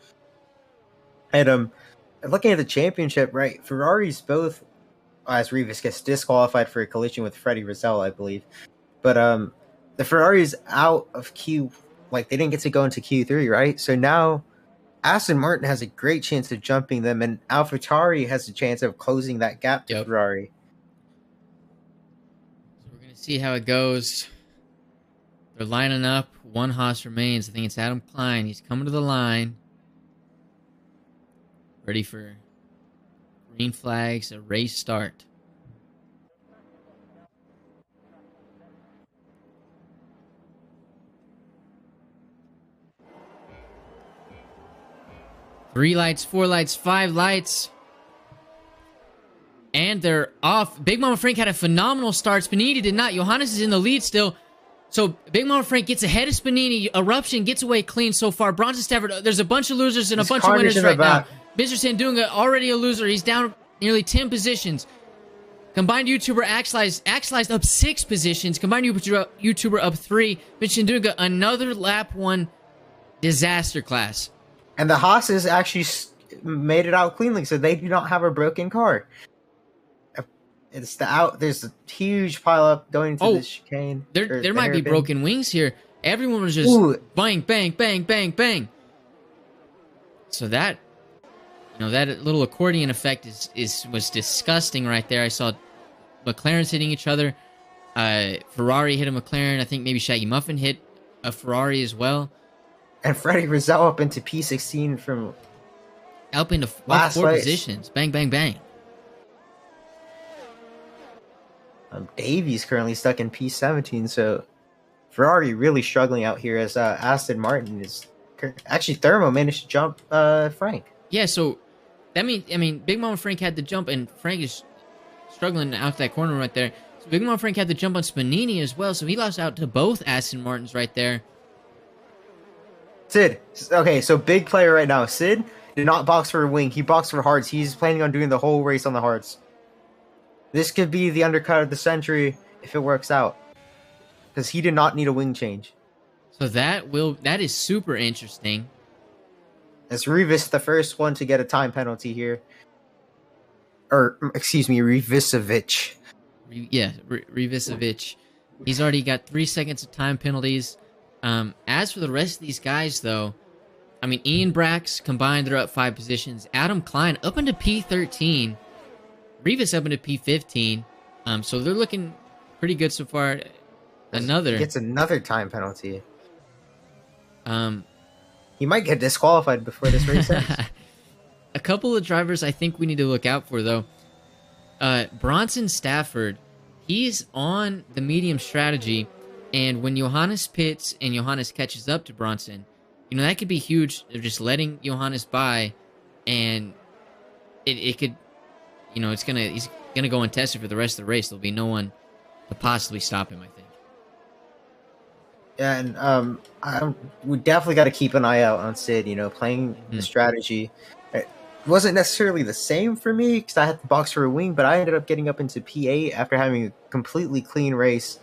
And looking at the championship, right? Ferraris both, as Rivas gets disqualified for a collision with Freddie Rizal, I believe. But the Ferraris out of Q, like they didn't get to go into Q3, right? So now Aston Martin has a great chance of jumping them, and AlphaTauri has a chance of closing that gap to Ferrari. So we're gonna see how it goes. They're lining up. One Haas remains. I think it's Adam Klein. He's coming to the line. Ready for green flags, a race start. Three lights, 4 lights, 5 lights. And they're off. Big Mama Frank had a phenomenal start. Spanini did not. Johannes is in the lead still. So Big Mama Frank gets ahead of Spanini. Eruption gets away clean so far. Bronson Stafford, there's a bunch of losers and a bunch of winners right now. Mr. Sandunga, already a loser. He's down nearly 10 positions. Combined YouTuber Axelize up 6 positions. Combined YouTuber up 3. Mitchinduga another lap 1 disaster class. And the Haas's actually made it out cleanly, so they do not have a broken car. It's there's a huge pile up going into the chicane. There might be broken wings here. Everyone was just bang, bang, bang, bang, bang. So that, that little accordion effect was disgusting right there. I saw McLarens hitting each other. Ferrari hit a McLaren. I think maybe Shaggy Muffin hit a Ferrari as well. And Freddie Rizal up into P16 from up into last 4 positions. Bang, bang, bang. Davy's currently stuck in P17, so Ferrari really struggling out here as Aston Martin is actually Thermo managed to jump Frank. Yeah, so that means Big Mama Frank had the jump, and Frank is struggling out that corner right there. So Big Mama Frank had the jump on Spanini as well, so he lost out to both Aston Martins right there. Sid, okay, so big player right now. Sid did not box for a wing; he boxed for hards. He's planning on doing the whole race on the hards. This could be the undercut of the century if it works out, because he did not need a wing change. So that is super interesting. As Revis, the first one to get a time penalty here, or excuse me, Revisovich. Revisovich. He's already got 3 seconds of time penalties. As for the rest of these guys, though, Ian Brax combined, they're up 5 positions. Adam Klein up into P13. Revis up into P15. So they're looking pretty good so far. He gets another time penalty. He might get disqualified before this race ends. A couple of drivers I think we need to look out for, though. Bronson Stafford, he's on the medium strategy, and when Johannes pits and Johannes catches up to Bronson, that could be huge. They're just letting Johannes by, and it could, he's gonna go untested for the rest of the race. There'll be no one to possibly stop him, I think. Yeah, and we definitely got to keep an eye out on Sid. Playing the strategy. It wasn't necessarily the same for me because I had to box for a wing, but I ended up getting up into P8 after having a completely clean race,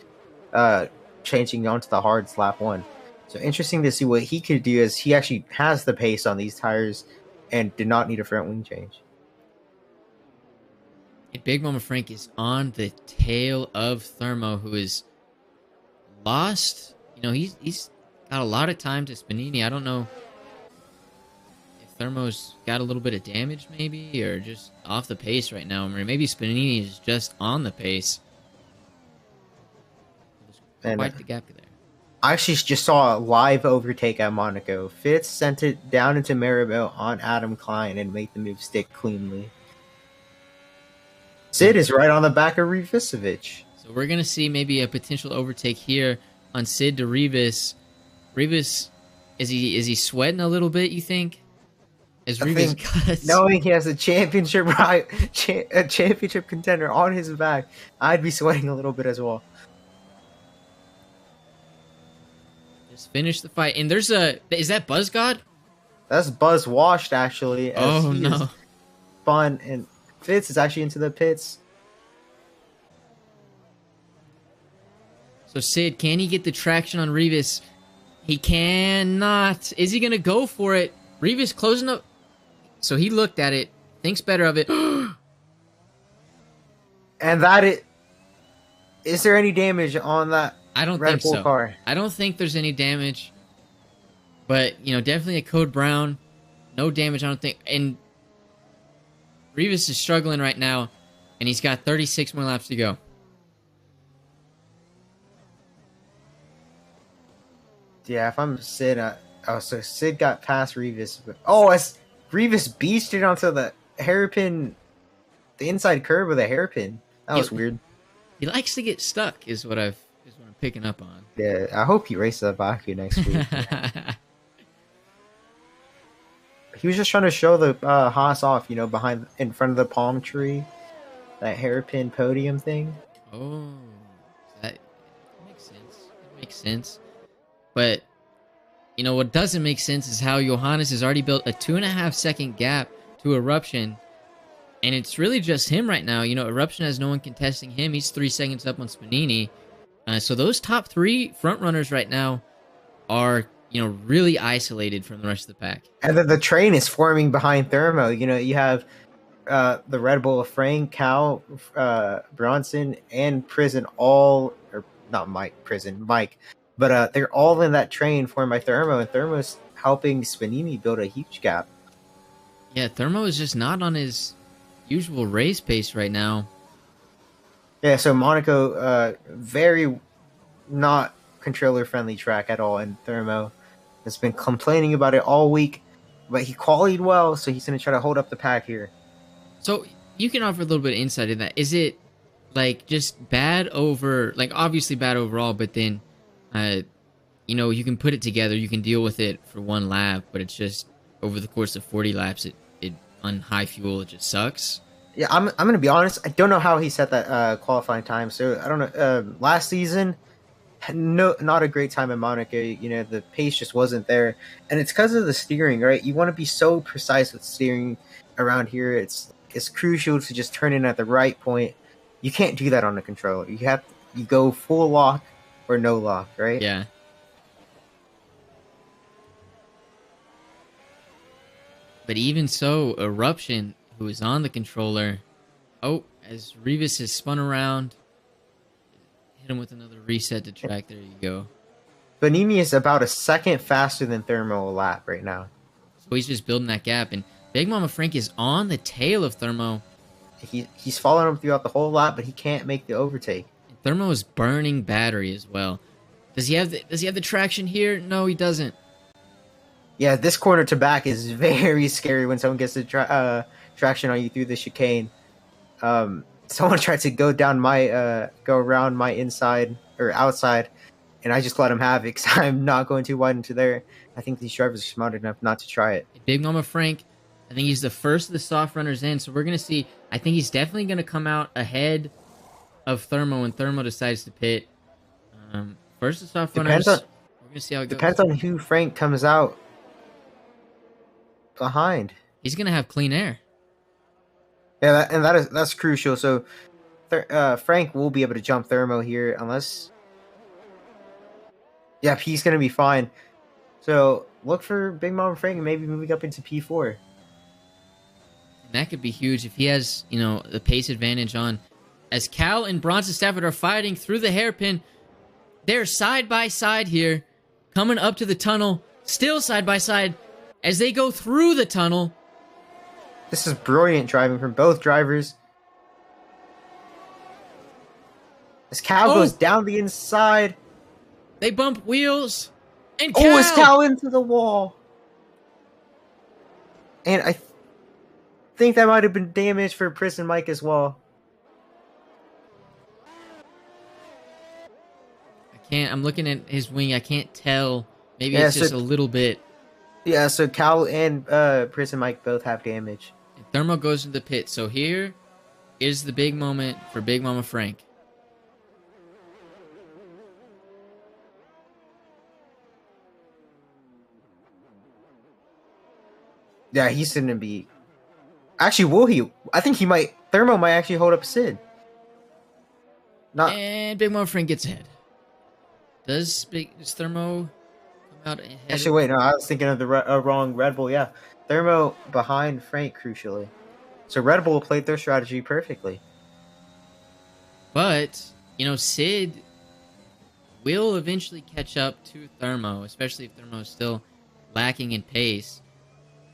changing onto the hards lap 1. So interesting to see what he could do, as he actually has the pace on these tires and did not need a front wing change. And Big Mama Frank is on the tail of Thermo, who is lost. He's got a lot of time to Spanini. I don't know if Thermo's got a little bit of damage, maybe, or just off the pace right now. Maybe Spanini is just on the pace. There's quite the gap there. I actually just saw a live overtake at Monaco. Fitz sent it down into Maribel on Adam Klein and made the move stick cleanly. Sid is right on the back of Revisovich. So we're going to see maybe a potential overtake here on Sid to Revis. Revis, is he sweating a little bit, you think? As Revis cuts? Knowing he has a championship contender on his back, I'd be sweating a little bit as well. Just finish the fight. And is that Buzz God? That's Buzz Washed, actually. Oh, no. Fun, and Fitz is actually into the pits. So Sid, can he get the traction on Revis? He cannot. Is he going to go for it? Revis closing up. So he looked at it, thinks better of it. And is there any damage on that I don't Red think Bull so. car? I don't think there's any damage. But, definitely a code brown. No damage, I don't think. And Revis is struggling right now, and he's got 36 more laps to go. Yeah, if I'm Sid, so Sid got past Revis. As Revis beasted onto the hairpin, the inside curve with a hairpin. That was weird. He likes to get stuck, is what I'm picking up on. Yeah, I hope he races at Baku next week. He was just trying to show the Haas off, in front of the palm tree, that hairpin podium thing. Oh, that makes sense. It makes sense. But, what doesn't make sense is how Johannes has already built a 2.5 second gap to Eruption. And it's really just him right now. Eruption has no one contesting him. He's 3 seconds up on Spanini. So those top 3 front runners right now are, really isolated from the rest of the pack. And then the train is forming behind Thermo. You have the Red Bull of Frank, Cal, Bronson, and Prison or not Mike, but they're all in that train formed by Thermo, and Thermo's helping Spanini build a huge gap. Yeah, Thermo is just not on his usual race pace right now. Yeah, so Monaco, very not controller-friendly track at all, and Thermo has been complaining about it all week, but he qualified well, so he's going to try to hold up the pack here. So you can offer a little bit of insight in that. Is it just bad obviously bad overall, but then, you can put it together, you can deal with it for one lap, but it's just over the course of 40 laps, it on high fuel, it just sucks? Yeah, I'm going to be honest. I don't know how he set that qualifying time. So I don't know. Last season, not a great time in Monaco. The pace just wasn't there, and it's because of the steering, right? You want to be so precise with steering around here. It's crucial to just turn in at the right point. You can't do that on the controller. You go full lock or no lock, right? Yeah. But even so, Eruption, who is on the controller, as Rivas has spun around, hit him with another reset to track. There you go. Bonini is about a second faster than Thermo a lap right now. So he's just building that gap, and Big Mama Frank is on the tail of Thermo. He's following him throughout the whole lap, but he can't make the overtake. And Thermo is burning battery as well. Does he have the traction here? No, he doesn't. Yeah, this corner to back is very scary when someone gets the traction on you through the chicane. Someone tried to go around my inside or outside, and I just let him have it because I'm not going too wide into there. I think these drivers are smart enough not to try it. Big Mama Frank, I think he's the first of the soft runners in, so we're going to see. I think he's definitely going to come out ahead of Thermo when Thermo decides to pit. First of the soft runners, we're going to see how it goes. Depends on who Frank comes out behind. He's going to have clean air. Yeah, that's crucial. So Frank will be able to jump Thermo here unless... Yep, he's going to be fine. So look for Big Mama Frank maybe moving up into P4. And that could be huge if he has, the pace advantage on. As Cal and Bronson Stafford are fighting through the hairpin, they're side by side here, coming up to the tunnel, still side by side as they go through the tunnel. This is brilliant driving from both drivers. As Cal goes down the inside. They bump wheels. And Cal! Oh, it's Cal into the wall. And I think that might have been damage for Prison Mike as well. I'm looking at his wing. I can't tell. Maybe it's just a little bit. Yeah, so Cal and Prison Mike both have damage. And Thermo goes to the pit. So here is the big moment for Big Mama Frank. Yeah, he's going to be... Actually, will he? I think he might... Thermo might actually hold up Sid. And Big Mama Frank gets ahead. Does Thermo come out ahead? Actually, wait, no, I was thinking of the wrong Red Bull. Yeah, Thermo behind Frank, crucially. So Red Bull played their strategy perfectly. But, Sid will eventually catch up to Thermo, especially if Thermo is still lacking in pace.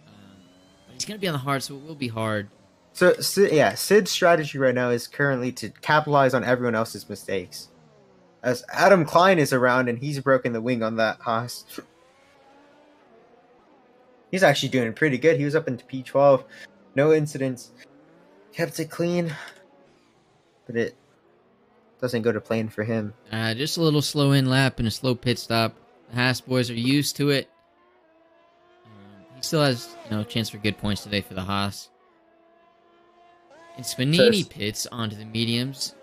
But he's going to be on the hard, so it will be hard. So, Sid's strategy right now is currently to capitalize on everyone else's mistakes. As Adam Klein is around and he's broken the wing on that Haas. He's actually doing pretty good. He was up into P12. No incidents. Kept it clean. But it doesn't go to plan for him. Just a little slow in lap and a slow pit stop. The Haas boys are used to it. He still has, a chance for good points today for the Haas. And Spanini pits onto the mediums.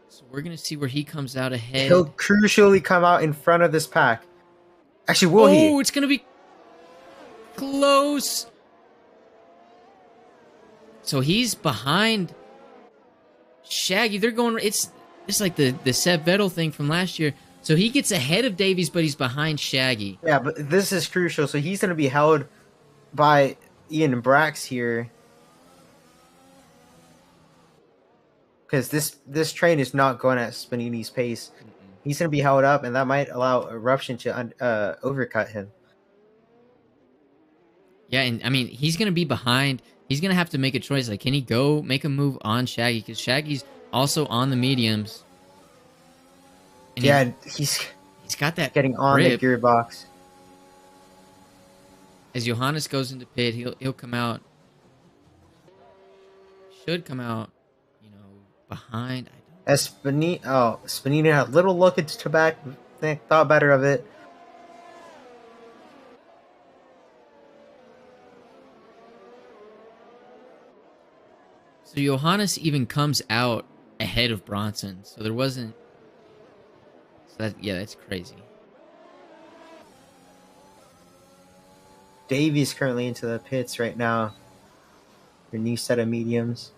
So we're going to see where he comes out ahead. He'll crucially come out in front of this pack. Actually, will he? Oh, it's going to be close. So he's behind Shaggy. They're going. It's like the Seb Vettel thing from last year. So he gets ahead of Davies, but he's behind Shaggy. Yeah, but this is crucial. So he's going to be held by Ian Brax here. Because this train is not going at Spanini's pace. He's going to be held up, and that might allow Eruption to overcut him. Yeah, and I mean, he's going to be behind. He's going to have to make a choice. Like, can he go make a move on Shaggy? Because Shaggy's also on the mediums. And yeah, he's got that getting on grip. the gearbox. As Johannes goes into pit, he'll come out. Should come out, behind. As Spanini had a little look at the back, thought better of it. So Johannes even comes out ahead of Bronson. So there wasn't. So that's crazy. Davies currently into the pits right now. Your new set of mediums.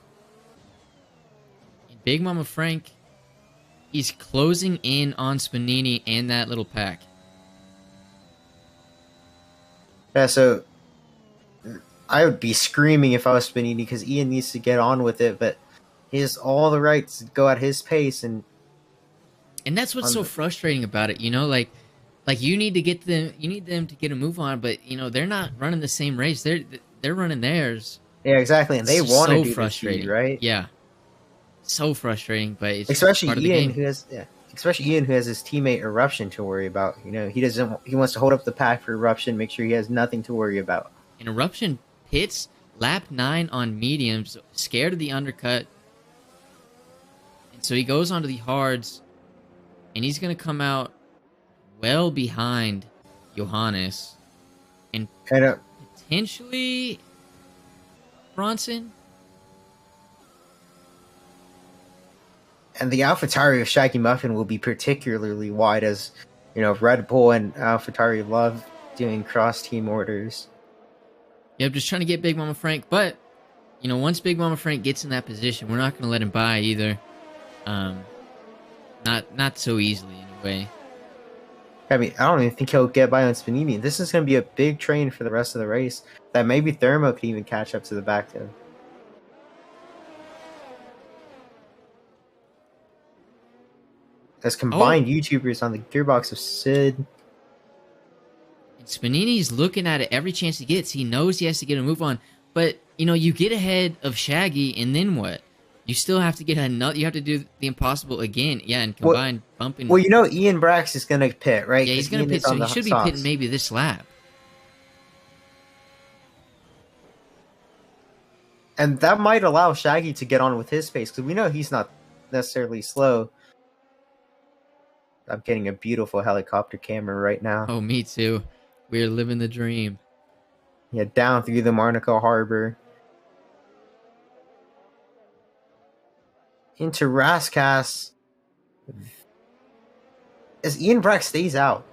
And Big Mama Frank, he's closing in on Spanini and that little pack. Yeah, so I would be screaming if I was Spanini because Ian needs to get on with it, but he has all the rights to go at his pace, and that's what's so frustrating about it, like you need them to get a move on, but they're not running the same race. They're running theirs. Yeah, exactly, and they want to do frustrating, speed, right? Yeah, so frustrating, but it's especially part of the Ian game. Especially Ian, who has his teammate Eruption to worry about. He wants to hold up the pack for Eruption, make sure he has nothing to worry about. And Eruption pits lap 9 on mediums, scared of the undercut, and so he goes onto the hards, and he's going to come out well behind Johannes, and potentially Bronson. And the AlphaTauri of Shaggy Muffin will be particularly wide, as Red Bull and AlphaTauri love doing cross-team orders. Yep, just trying to get Big Mama Frank, but once Big Mama Frank gets in that position, we're not going to let him by either. Not so easily anyway. I mean, I don't even think he'll get by on Spanini. This is going to be a big train for the rest of the race that maybe Thermo could even catch up to the back of. As combined YouTubers on the gearbox of Sid. And Spanini's looking at it every chance he gets. He knows he has to get a move on. But, you get ahead of Shaggy, and then what? You still have to get another. You have to do the impossible again. Yeah, and combine bumping. Well, Ian Brax is going to pit, right? Yeah, he's going to pit, so he should be pitting maybe this lap. And that might allow Shaggy to get on with his pace, because we know he's not necessarily slow. I'm getting a beautiful helicopter camera right now. Oh, me too. We're living the dream. Yeah, down through the Monaco harbor. Into Rascasse. As Ian Brack stays out.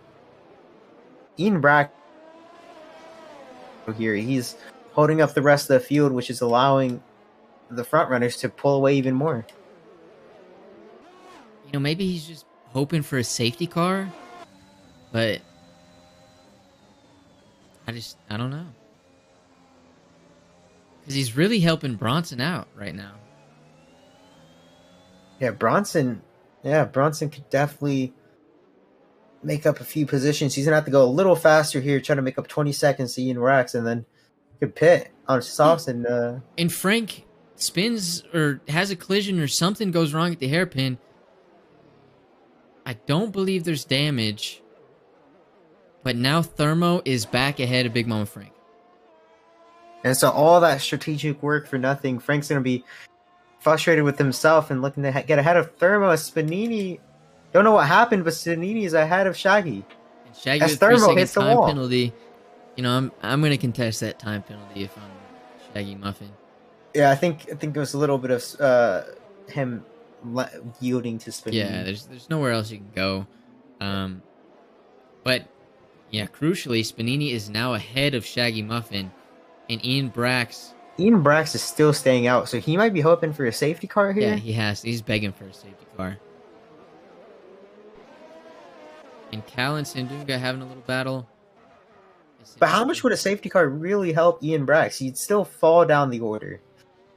Ian Brack here, he's holding up the rest of the field, which is allowing the front runners to pull away even more. Maybe he's just hoping for a safety car, but I don't know. Because he's really helping Bronson out right now. Yeah, Bronson could definitely make up a few positions. He's going to have to go a little faster here, trying to make up 20 seconds to Ian Rax, and then he could pit on softs. And Frank spins or has a collision or something goes wrong at the hairpin. I don't believe there's damage, but now Thermo is back ahead of Big Mama Frank. And so all that strategic work for nothing. Frank's going to be frustrated with himself and looking to get ahead of Thermo. Spanini, don't know what happened, but Spanini is ahead of Shaggy. And Shaggy as with Thermo 3 hits the time wall. penalty. I'm going to contest that time penalty if I'm Shaggy Muffin. Yeah, I think it was a little bit of him yielding to Spanini. Yeah, there's nowhere else you can go. But yeah, crucially, Spanini is now ahead of Shaggy Muffin, and Ian Brax Ian Brax is still staying out, so he might be hoping for a safety car here. Yeah, he has. He's begging for a safety car. And Cal and Sandunga having a little battle. But how much would a safety car really help Ian Brax? He'd still fall down the order.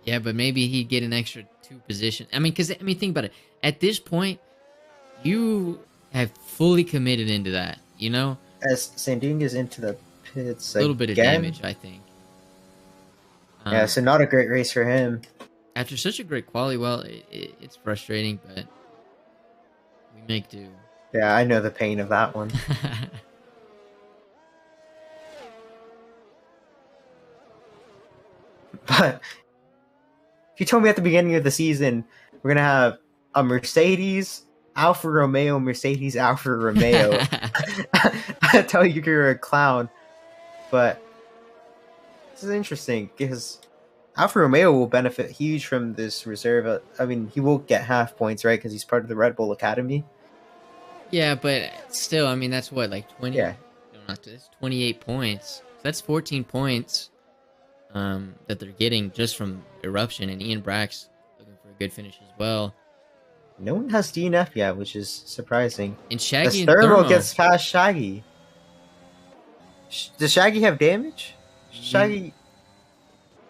Yeah, but maybe he'd get an extra 2 positions. I mean, think about it. At this point, you have fully committed into that, you know? As Sandunga's into the pits A little bit of damage, I think. Yeah, so not a great race for him. After such a great quali, well, it's frustrating, but we make do. Yeah, I know the pain of that one. But if you told me at the beginning of the season we're gonna have a Mercedes, Alfa Romeo, Mercedes, Alfa Romeo, I'd tell you you're a clown. But this is interesting because Alfa Romeo will benefit huge from this reserve. I mean, he will get half points, right? Because he's part of the Red Bull Academy. Yeah, but still, I mean, that's what, like 20? Yeah. No, not this. 28 points. So that's 14 points that they're getting just from Eruption, and Ian Brax looking for a good finish as well. No one has DNF yet, which is surprising. And Shaggy and Thermo Thermo gets past Shaggy. Does Shaggy have damage? Shaggy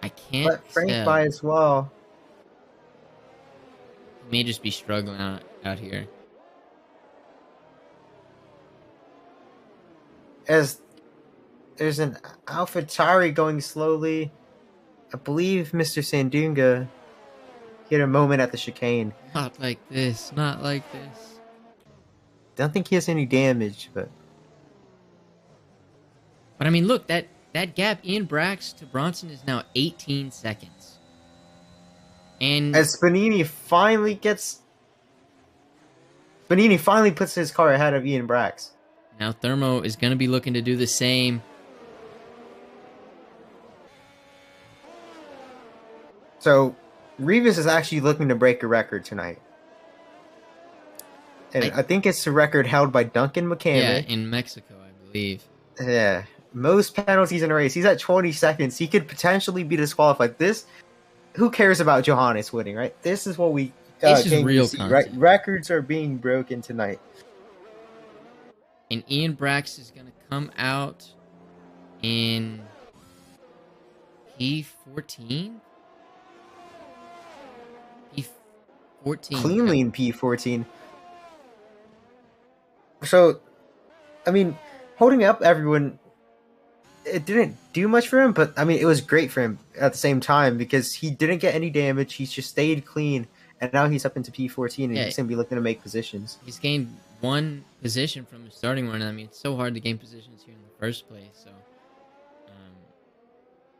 I can't let Frank tell. by as well. He may just be struggling out here. As there's an AlphaTauri going slowly. I believe Mr. Sandunga hit a moment at the chicane. Not like this. Not like this. Don't think he has any damage, but I mean, look, that gap Ian Brax to Bronson is now 18 seconds. And as Bonini finally puts his car ahead of Ian Brax. Now Thermo is going to be looking to do the same. So, Rivas is actually looking to break a record tonight. And I think it's the record held by Duncan McCammon. Yeah, in Mexico, I believe. Yeah. Most penalties in a race. He's at 20 seconds. He could potentially be disqualified. Who cares about Johannes winning, right? This is what we this is came real to see, content. right? Records are being broken tonight. And Ian Brax is going to come out in P14? P14. Cleanly in P14. So, I mean, holding up everyone, it didn't do much for him, but I mean, it was great for him at the same time because he didn't get any damage. He's just stayed clean, and now he's up into P14, and he's going to be looking to make positions. He's gained 1 position from the starting one. I mean, it's so hard to gain positions here in the first place. So,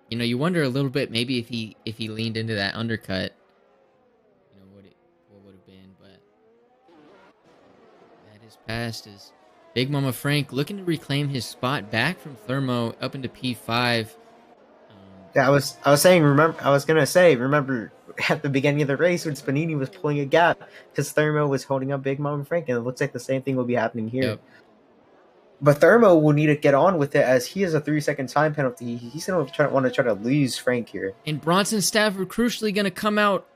you know, you wonder a little bit maybe if he leaned into that undercut, you know, what would have been. But that is past. Is Big Mama Frank looking to reclaim his spot back from Thermo up into P5. Yeah, I was saying. Remember at the beginning of the race when Spanini was pulling a gap because Thermo was holding up Big Mama Frank, and it looks like the same thing will be happening here. Yep. But Thermo will need to get on with it as he has a 3-second time penalty. He's going to want to try to lose Frank here. And Bronson Stafford crucially going to come out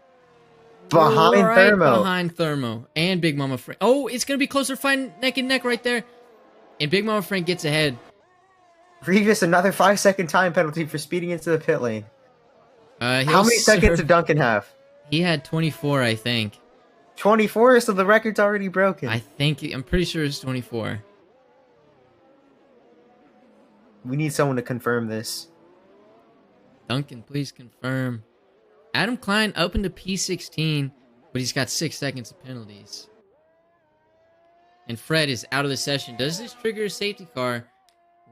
behind Thermo and Big Mama Frank. Oh, it's going to be closer, fighting neck and neck right there. And Big Mama Frank gets ahead. Revis, another 5-second time penalty for speeding into the pit lane. How many seconds did Duncan have? He had 24, I think. 24, so the record's already broken. I'm pretty sure it's 24. We need someone to confirm this. Duncan, please confirm. Adam Klein up into P16, but he's got 6 seconds of penalties. And Fred is out of the session. Does this trigger a safety car?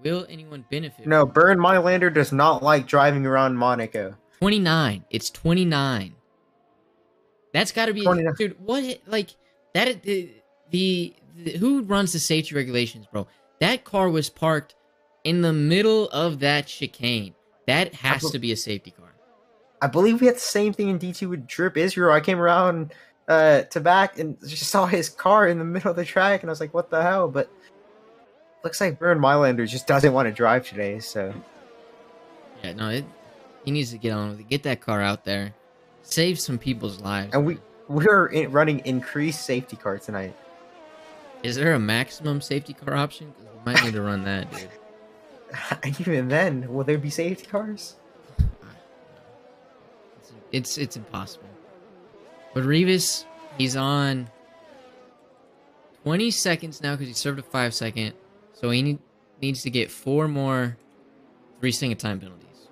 Will anyone benefit? No, Bernd Mailander does not like driving around Monaco. 29. It's 29. That's got to be... 29. Dude, what... Like, that... The who runs the safety regulations, bro? That car was parked in the middle of that chicane. That has to be a safety car. I believe we had the same thing in D2 with Drip Israel. I came around to back and just saw his car in the middle of the track, and I was like, what the hell? But looks like Bernd Mailander just doesn't want to drive today, so... Yeah, no, He needs to get on with it. Get that car out there. Save some people's lives. And man. we're running increased safety car tonight. Is there a maximum safety car option? 'Cause we might need to run that, dude. Even then, will there be safety cars? It's impossible. But Revis, he's on 20 seconds now because he served a 5-second. So he needs to get 4 more 3-second time penalties.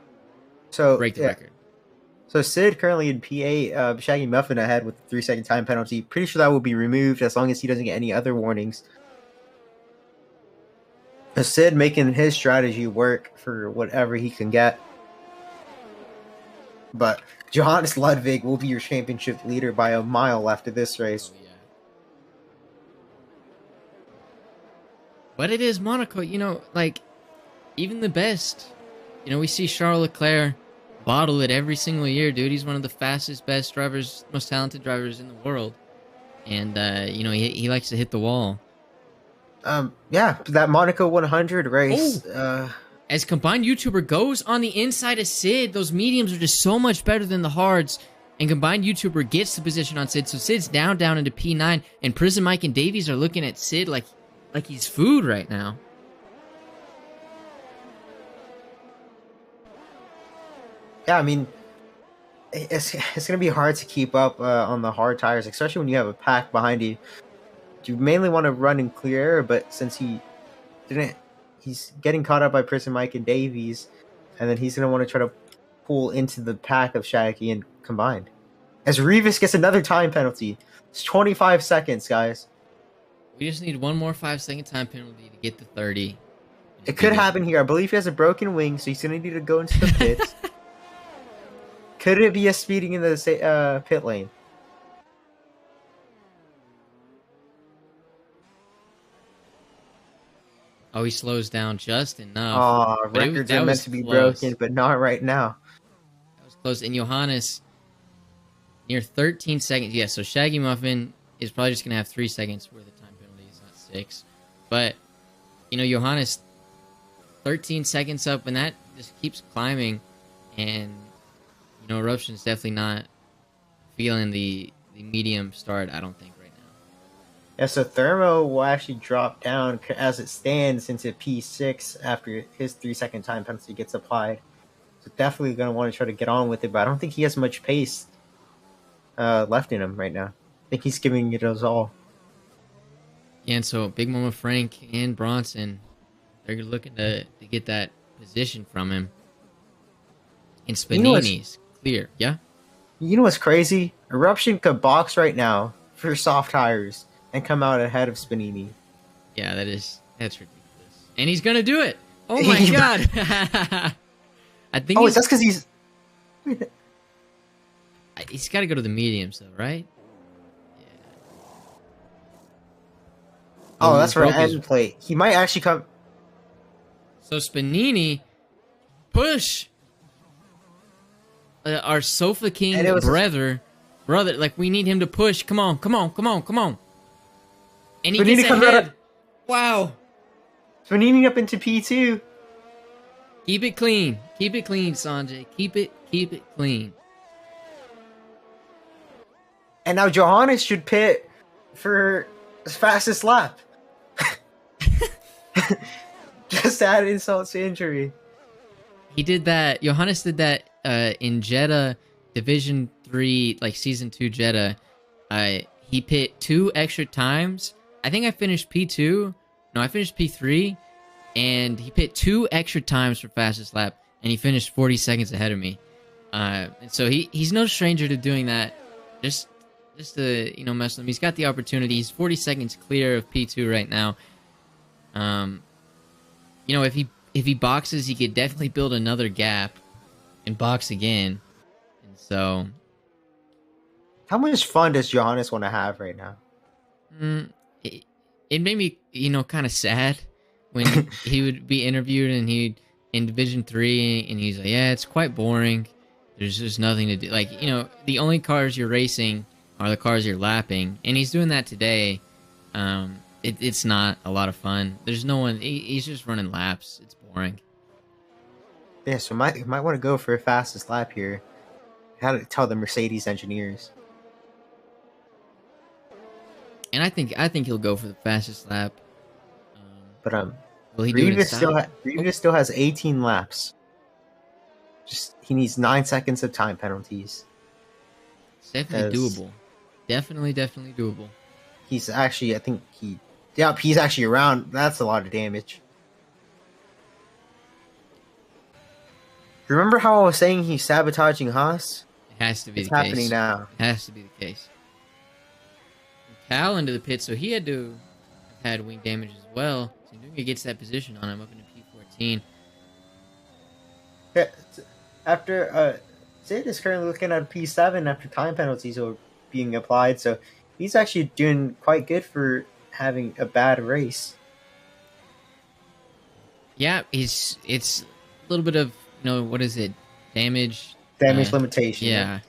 So Break the yeah. record. So Sid currently in P8, Shaggy Muffin ahead with the 3-second time penalty. Pretty sure that will be removed as long as he doesn't get any other warnings. Sid making his strategy work for whatever he can get. But Johannes Ludwig will be your championship leader by a mile after this race. Oh, yeah. But it is Monaco, like, even the best. We see Charles Leclerc bottle it every single year, dude. He's one of the fastest, best drivers, most talented drivers in the world. And, he likes to hit the wall. Yeah, that Monaco 100 race. As combined YouTuber goes on the inside of Sid, those mediums are just so much better than the hards. And combined YouTuber gets the position on Sid, so Sid's down into P9, and Prison Mike and Davies are looking at Sid like he's food right now. Yeah, I mean, it's gonna be hard to keep up on the hard tires, especially when you have a pack behind you. You mainly want to run in clear air, but since he's getting caught up by Prison Mike and Davies, and then he's gonna want to try to pull into the pack of Shaggy and combined. As Revis gets another time penalty, it's 25 seconds, guys. We just need one more 5-second time penalty to get to 30. It could happen here. I believe he has a broken wing, so he's gonna need to go into the pits. Could it be a speeding in the pit lane? Oh, he slows down just enough. Records are meant to be broken, but not right now. That was close. And Johannes, near 13 seconds. Yeah, so Shaggy Muffin is probably just going to have 3 seconds worth of time penalties, not 6. But, Johannes, 13 seconds up, and that just keeps climbing. And, Eruption's definitely not feeling the medium start, I don't think, right now. Yeah, so Thermo will actually drop down as it stands into P6 after his 3-second time penalty gets applied. So definitely going to want to try to get on with it, but I don't think he has much pace left in him right now. I think he's giving it his all. Yeah, and so Big Mama Frank and Bronson, they're looking to get that position from him. And Spanini's clear, yeah? You know what's crazy? Eruption could box right now for soft tires and come out ahead of Spanini. Yeah, that's ridiculous. And he's gonna do it! Oh my god! I think it's just because he's... He's gotta go to the mediums, though, right? Yeah. Oh, that's for an end plate. He might actually come... So Spanini, push! Our Sofa King brother, like, we need him to push. Come on. And he gets ahead. Wow. Spanini up into P2. Keep it clean, Sanjay. Keep it clean. And now Johannes should pit for his fastest lap. Just add insult to injury. He did that. Johannes did that in Jeddah Division 3, like Season 2 Jeddah. He pit 2 extra times. I think I finished P2. No, I finished P3. And he pit 2 extra times for fastest lap. And he finished 40 seconds ahead of me. And so he's no stranger to doing that. Just to, mess with him. He's got the opportunity. He's 40 seconds clear of P2 right now. If he boxes, he could definitely build another gap and box again. And so, how much fun does Johannes want to have right now? It made me, kind of sad when he would be interviewed and he'd in Division 3 and he's like, yeah, it's quite boring. There's just nothing to do. Like, the only cars you're racing are the cars you're lapping. And he's doing that today. It's not a lot of fun. There's no one. He's just running laps. It's boring. Yeah, so might want to go for a fastest lap here. How to tell the Mercedes engineers. And I think he'll go for the fastest lap. But Will he do it in style? Rivas still has 18 laps. Just he needs 9 seconds of time penalties. It's definitely doable. Definitely doable. He's actually, I think he's actually around. That's a lot of damage. Remember how I was saying he's sabotaging Haas? It has to be It's the case. happening now. It has to be the case. Cal into the pit, so he had to have had wing damage as well. So Nunga gets that position on him up into P14. Yeah, after Sid is currently looking at a P7 after time penalties are being applied, so he's actually doing quite good for having a bad race. Yeah, it's a little bit of, what is it? Damage Limitation. Yeah.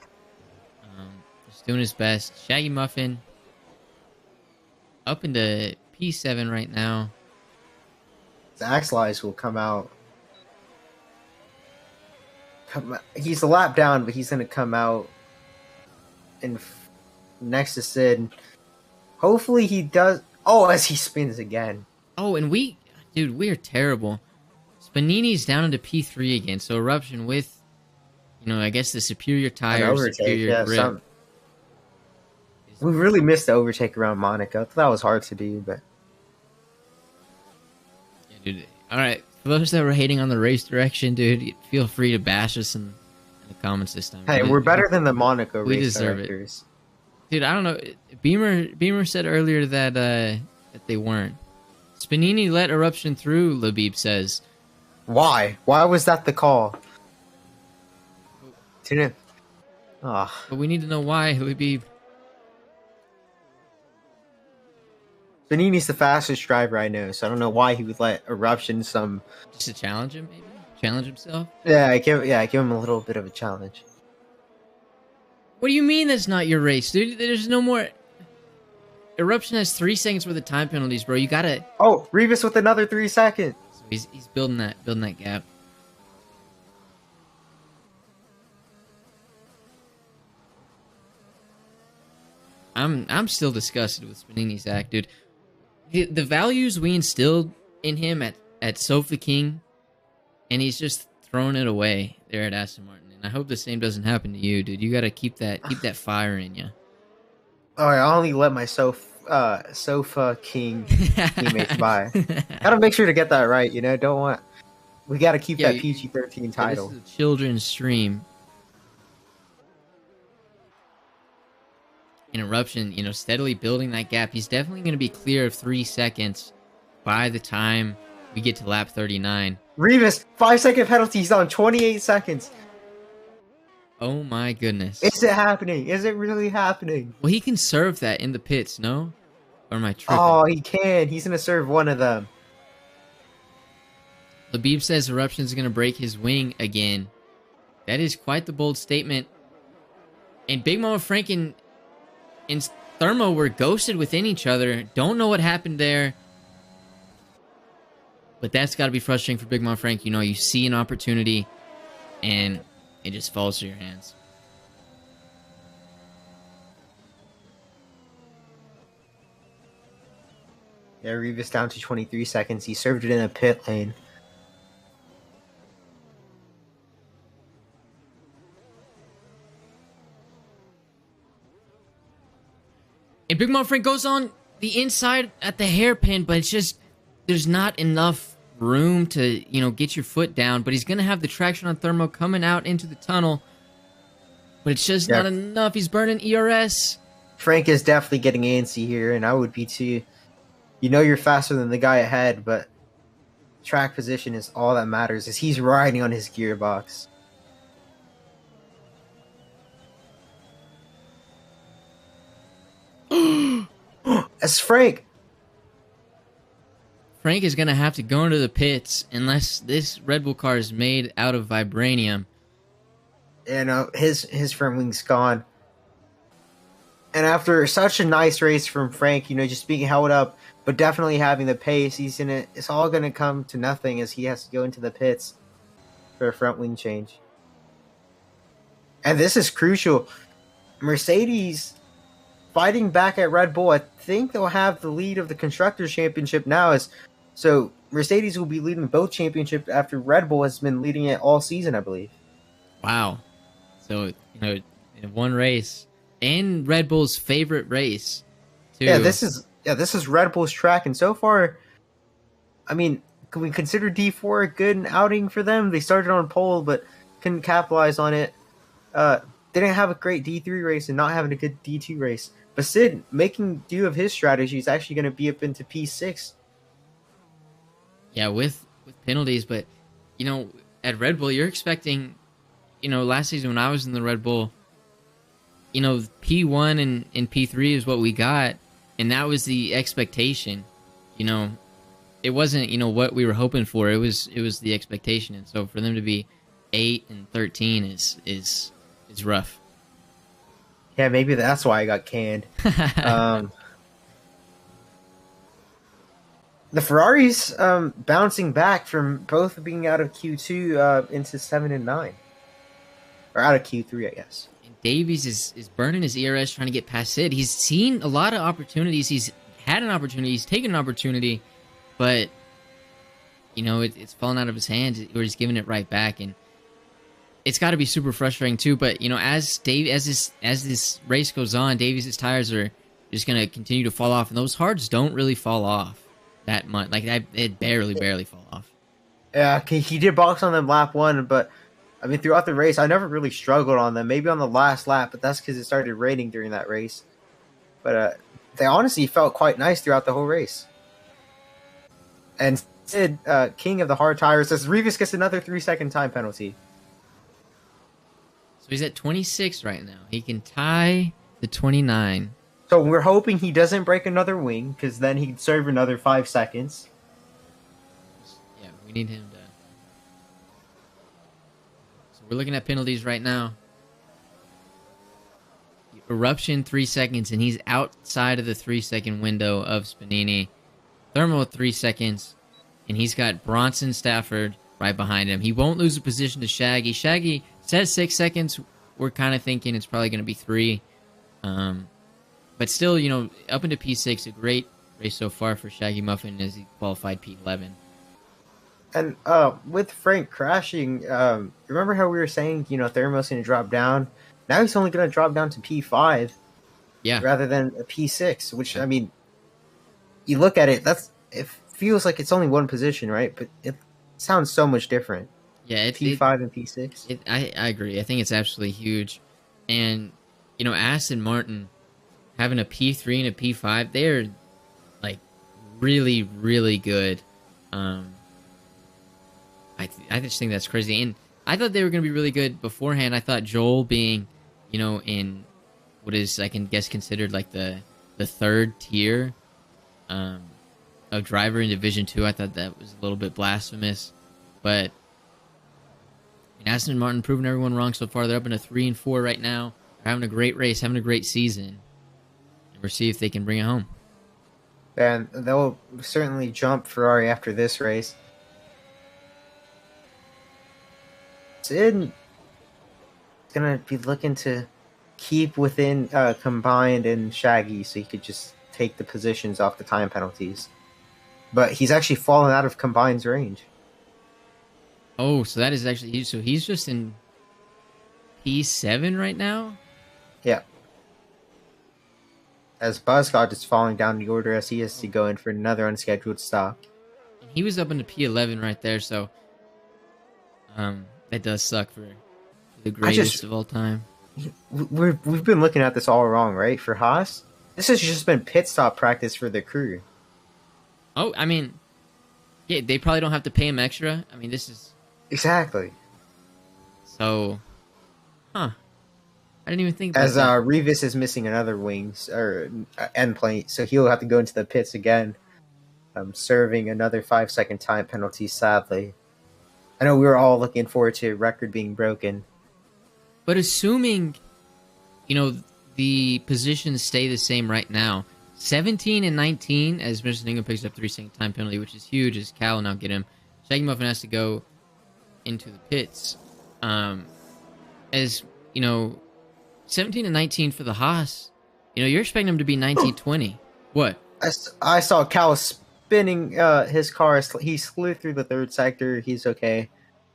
Just doing his best. Shaggy Muffin up into P7 right now. The Axelize will come out. He's a lap down, but he's going to come out next to Sid. Hopefully he does. Oh, as he spins again. Oh, and we are terrible. Spanini's down into P3 again, so Eruption with, I guess the superior tires, superior grip. We really missed the overtake around Monaco. I thought that was hard to do, but... Yeah, dude. Alright, for those that were hating on the race direction, dude, feel free to bash us in the comments this time. Hey, we're better than the Monaco we race deserve directors. It. Dude, I don't know. Beamer said earlier that they weren't. Spanini let Eruption through, Labib says. Why? Why was that the call? But we need to know why, Labib. Benini's the fastest driver I know, so I don't know why he would let Eruption just to challenge him, maybe challenge himself. Yeah, give him a little bit of a challenge. What do you mean that's not your race, dude? There's no more. Eruption has 3 seconds worth of time penalties, bro. You gotta. Oh, Rivas with another 3 seconds. So he's building that gap. I'm still disgusted with Spanini's act, dude. The values we instilled in him at Sofa King, and he's just throwing it away there at Aston Martin. And I hope the same doesn't happen to you, dude. You got to keep that fire in you. All right, I only let my Sofa King teammates by. Gotta make sure to get that right. We got to keep that PG-13 title. This is a children's stream. An Eruption, steadily building that gap. He's definitely going to be clear of 3 seconds by the time we get to lap 39. Rivas, 5-second penalty. He's on 28 seconds. Oh my goodness. Is it happening? Is it really happening? Well, he can serve that in the pits, no? Or am I tripping? Oh, he can. He's going to serve one of them. Labib says Eruption's going to break his wing again. That is quite the bold statement. And Big Mama Frank and Thermo were ghosted within each other. Don't know what happened there. But that's got to be frustrating for Big Mama Frank. You see an opportunity, and it just falls through your hands. Yeah, Rivas down to 23 seconds. He served it in a pit lane. And Big Mom Frank goes on the inside at the hairpin, but it's just, there's not enough room to, get your foot down. But he's going to have the traction on Thermo coming out into the tunnel. But it's just not enough. He's burning ERS. Frank is definitely getting antsy here, and I would be too. You're faster than the guy ahead, but track position is all that matters, as he's riding on his gearbox. That's Frank. Frank is going to have to go into the pits unless this Red Bull car is made out of vibranium. His front wing's gone. And after such a nice race from Frank, just being held up, but definitely having the pace, it's all gonna come to nothing as he has to go into the pits. for a front wing change. And this is crucial. Mercedes fighting back at Red Bull. I think they'll have the lead of the Constructors' Championship now. So Mercedes will be leading both championships after Red Bull has been leading it all season, I believe. Wow. So, in one race, and Red Bull's favorite race, too. Yeah, this is Red Bull's track, and so far, I mean, can we consider D4 a good outing for them? They started on pole, but couldn't capitalize on it. They didn't have a great D3 race and not having a good D2 race. But Sid, making do of his strategy, is actually going to be up into P6. Yeah, with penalties, but, at Red Bull, you're expecting, last season when I was in the Red Bull, P1 and P3 is what we got, and that was the expectation. It wasn't, what we were hoping for. It was the expectation, and so for them to be 8 and 13 is rough. Yeah, maybe that's why I got canned. The Ferraris bouncing back from both being out of Q2 into 7 and 9. Or out of Q3, I guess. And Davies is burning his ERS trying to get past Sid. He's seen a lot of opportunities. He's had an opportunity. He's taken an opportunity. But, it's fallen out of his hands, or he's giving it right back. And it's got to be super frustrating, too. But, as this race goes on, Davies' tires are just going to continue to fall off. And those hards don't really fall off that much. Like, it barely fall off. Yeah, he did box on them lap 1, but I mean, throughout the race, I never really struggled on them. Maybe on the last lap, but that's because it started raining during that race. But they honestly felt quite nice throughout the whole race. And Sid, king of the hard tires, says Rivas gets another 3-second time penalty. So he's at 26 right now. He can tie the 29. So we're hoping he doesn't break another wing, because then he'd serve another 5 seconds. Yeah, we need him to... We're looking at penalties right now. Eruption 3 seconds, and he's outside of the 3-second window of Spanini. Thermal 3 seconds, and he's got Bronson Stafford right behind him. He won't lose a position to Shaggy. Shaggy says 6 seconds. We're kind of thinking it's probably going to be 3. But still, up into P6, a great race so far for Shaggy Muffin as he qualified P11. And with Frank crashing, remember how we were saying, Thermo's going to drop down? Now he's only going to drop down to P5 rather than a P6, which, I mean, you look at it, it feels like it's only one position, right? But it sounds so much different. Yeah, P5 and P6. I agree. I think it's absolutely huge. And, Aston Martin having a P3 and a P5, they're, like, really, really good. I just think that's crazy. And I thought they were going to be really good beforehand. I thought Joel being, in what is, I can guess, considered like the third tier of driver in Division 2, I thought that was a little bit blasphemous. But Aston Martin proving everyone wrong so far. They're up into 3 and 4 right now. They're having a great race, having a great season. And we'll see if they can bring it home. And they'll certainly jump Ferrari after this race. Sid gonna be looking to keep within combined and Shaggy, so he could just take the positions off the time penalties. But he's actually fallen out of combined's range. Oh, so that is actually so he's just in P7 right now. Yeah. As Buzzcott is falling down the order as he has to go in for another unscheduled stop. He was up into P11 right there, so that does suck for the greatest of all time. We've been looking at this all wrong, right? For Haas, this has just been pit stop practice for the crew. Oh, I mean, yeah, they probably don't have to pay him extra. I mean, this is exactly. So, I didn't even think about as that. Rivas is missing another wings or end plate, so he'll have to go into the pits again, serving another 5-second time penalty. Sadly. I know we were all looking forward to a record being broken. But assuming, the positions stay the same right now, 17 and 19, as Mr. Ingham picks up 3-second time penalty, which is huge, as Cal will now get him. Shaggy Muffin has to go into the pits. As you know, 17 and 19 for the Haas. You know, you're expecting them to be 19-20. What? I saw Cal spinning his car. He flew through the third sector. He's okay.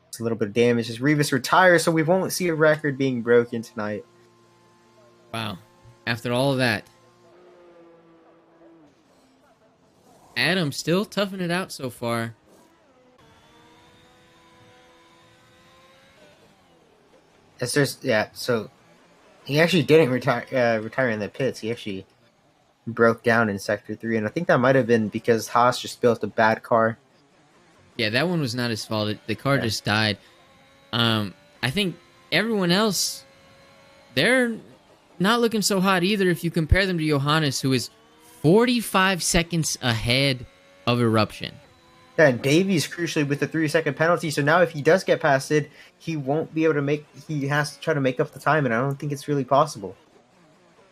It's a little bit of damage. As Rivas retires, so we won't see a record being broken tonight. Wow. After all of that. Adam still toughing it out so far. So he actually didn't retire in the pits. He actually broke down in Sector 3, and I think that might have been because Haas just built a bad car. Yeah, that one was not his fault. The car just died. I think everyone else, they're not looking so hot either if you compare them to Johannes, who is 45 seconds ahead of Eruption. Yeah, and Davies crucially with the 3-second penalty. So now if he does get past Sid, he won't be able to he has to try to make up the time, and I don't think it's really possible.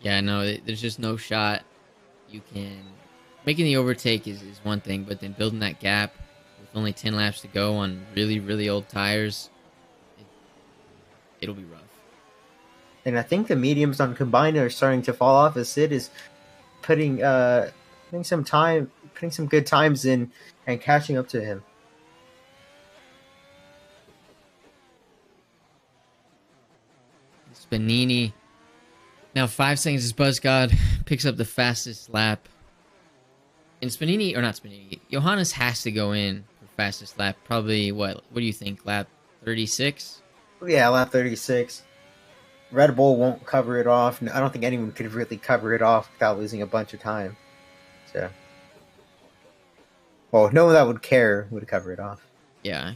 Yeah, no, there's just no shot. Making the overtake is one thing, but then building that gap with only 10 laps to go on really, really old tires, it'll be rough. And I think the mediums on combined are starting to fall off as Sid is putting some good times in and catching up to him. Spanini. Now 5 seconds as Buzzgod picks up the fastest lap. And Spanini, or not Spanini, Johannes has to go in for fastest lap. Probably, what do you think, lap 36? Yeah, lap 36. Red Bull won't cover it off. I don't think anyone could really cover it off without losing a bunch of time. So, well, no one that would care would cover it off. Yeah.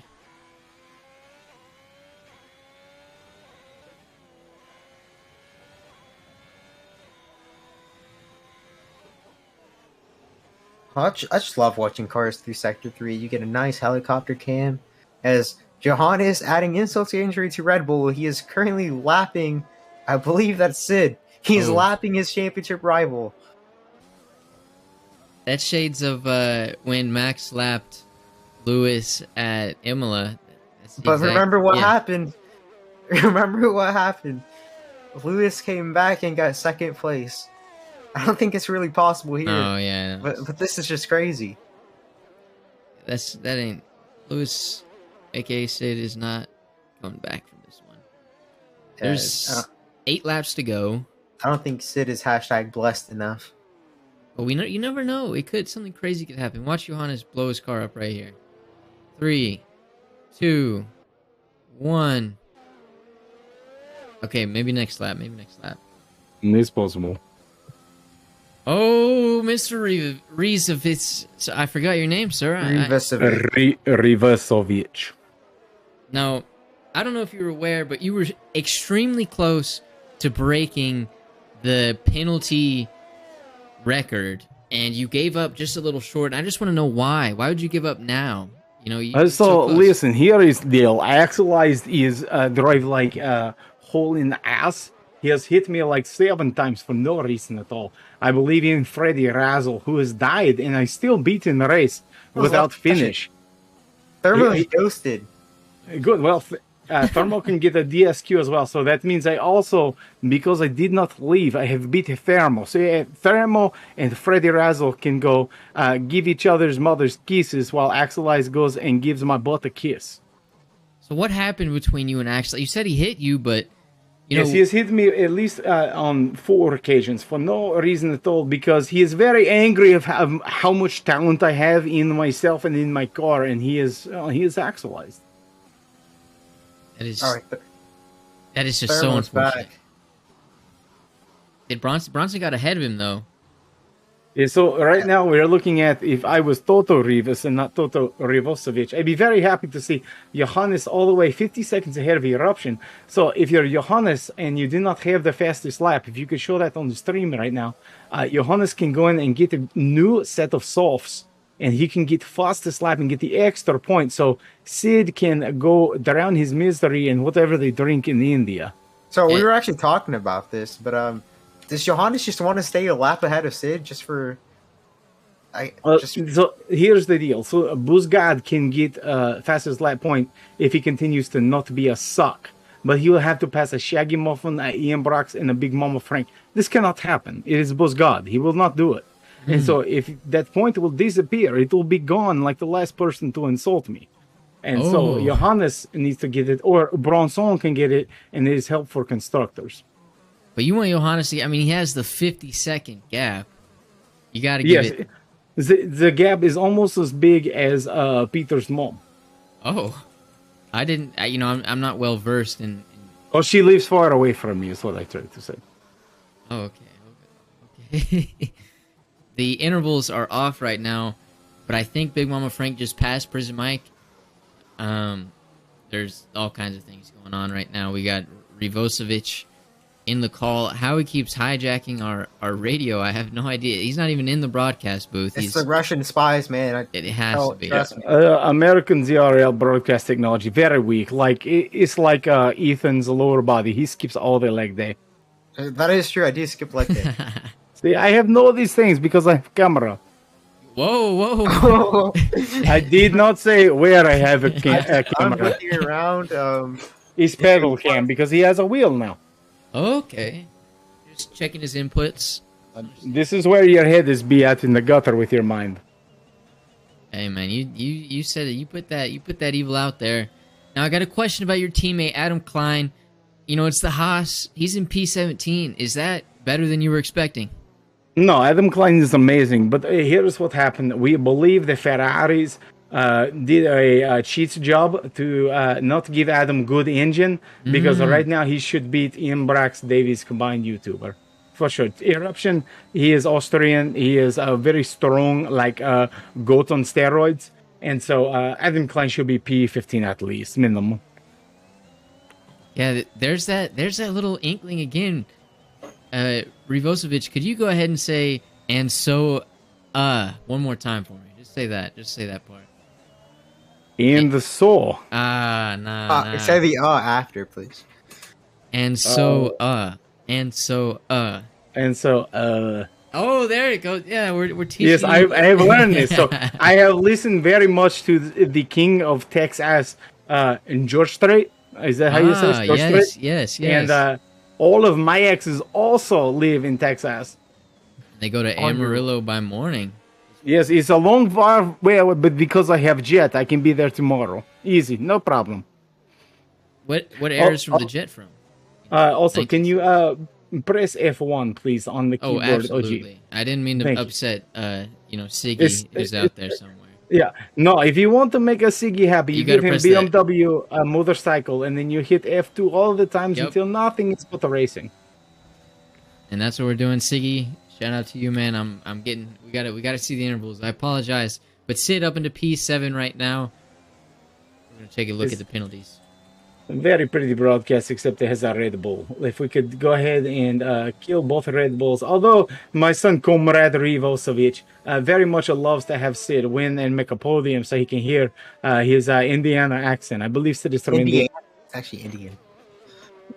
I just love watching cars through Sector 3. You get a nice helicopter cam. As Johannes adding insult to injury to Red Bull, he is currently lapping, I believe that's Sid. He's lapping his championship rival. That's shades of when Max lapped Lewis at Imola. But remember what happened. Remember what happened. Lewis came back and got second place. I don't think it's really possible here. Oh yeah, no. But this is just crazy. That ain't Lewis, aka Sid, is not coming back from this one. There's 8 laps to go. I don't think Sid is hashtag blessed enough. But you never know. Something crazy could happen. Watch Johannes blow his car up right here. 3, 2, 1. Okay, maybe next lap. It's possible. Oh, Mr. Rizovich. So I forgot your name, sir. Rivasovich. Now, I don't know if you were aware, but you were extremely close to breaking the penalty record, and you gave up just a little short. I just want to know why. Why would you give up now? You know, so listen, here is the deal. Axelized is drive like a hole in the ass. He has hit me like 7 times for no reason at all. I believe in Freddy Razzle, who has died, and I still beat in the race without finish. Thermo is ghosted. Good. Well, Thermo can get a DSQ as well. So that means I also, because I did not leave, I have beat Thermo. So Thermo and Freddy Razzle can go give each other's mothers kisses while Axelize goes and gives my butt a kiss. So what happened between you and Axel? You said he hit you, but... Yes, he has hit me at least on 4 occasions for no reason at all, because he is very angry of how much talent I have in myself and in my car, and he is axelized. That is all right, that is just so unfortunate. Bronson got ahead of him though. Yeah, so right now we're looking at if I was Toto Rivas and not Toto Rivosovic, I'd be very happy to see Johannes all the way 50 seconds ahead of Eruption. So if you're Johannes and you do not have the fastest lap, if you could show that on the stream right now, Johannes can go in and get a new set of softs, and he can get fastest lap and get the extra point. So Sid can go drown his misery and whatever they drink in India. So we were actually talking about this, but does Johannes just want to stay a lap ahead of Sid just for... So here's the deal. So Boost God can get fastest lap point if he continues to not be a suck. But he will have to pass a Shaggy Muffin, a Ian Brox, and a Big Mama Frank. This cannot happen. It is Boost God. He will not do it. And so if that point will disappear, it will be gone like the last person to insult me. And so Johannes needs to get it, or Bronson can get it, and it is help for constructors. But you want Johannes to, I mean, he has the 50-second gap. You got to give it. The gap is almost as big as Peter's mom. Oh, I didn't. I'm not well versed in. Oh, she lives far away from me. Is what I tried to say. Oh, okay. The intervals are off right now, but I think Big Mama Frank just passed Prison Mike. There's all kinds of things going on right now. We got Rivocevic in the call. How he keeps hijacking our radio, I have no idea. He's not even in the broadcast booth. It's the Russian spies, man. It has to be. American ZRL broadcast technology, very weak. Like it's like Ethan's lower body. He skips all the leg day. That is true. I do skip leg day. See, I have know these things because I have camera. Whoa. I did not say where I have a camera. I'm looking around. He's pedal cam because he has a wheel now. Okay. Just checking his inputs. This is where your head is be at in the gutter with your mind. Hey man, you said it. You put that evil out there. Now I got a question about your teammate Adam Klein. It's the Haas. He's in P17. Is that better than you were expecting? No, Adam Klein is amazing, but here's what happened. We believe the Ferraris did a cheat job to not give Adam good engine, because right now he should beat Ian Brax Davies combined YouTuber. For sure. Eruption, he is Austrian. He is very strong, like goat on steroids. And so Adam Klein should be P15 at least, minimum. Yeah, there's that little inkling again. Rivocevic, could you go ahead and say "and so" one more time for me? Just say that part. In the soul. Nah. Say the after, please. And so And so Oh, there it goes. Yeah, we're teaching. Yes, I have learned this. So I have listened very much to the king of Texas in George Strait. Is that how you say it? George Strait? Yes. And all of my exes also live in Texas. They go to Amarillo by morning. Yes, it's a long far way, but because I have jet, I can be there tomorrow. Easy, no problem. What airs from the jet from? Also, can you press F1, please, on the keyboard? Oh, absolutely. OG. I didn't mean to upset, Siggy, who's out there somewhere. Yeah, no, if you want to make a Siggy happy, you give him BMW motorcycle, and then you hit F2 all the times until nothing is but racing. And that's what we're doing, Siggy. Shout out to you, man. We gotta see the intervals. I apologize, but Sid up into P7 right now. We're gonna take a look at the penalties. Very pretty broadcast, except it has a Red Bull. If we could go ahead and kill both Red Bulls. Although my son, Comrade Rivocevic, very much loves to have Sid win and make a podium so he can hear his Indiana accent. I believe Sid is from Indiana. It's actually Indian.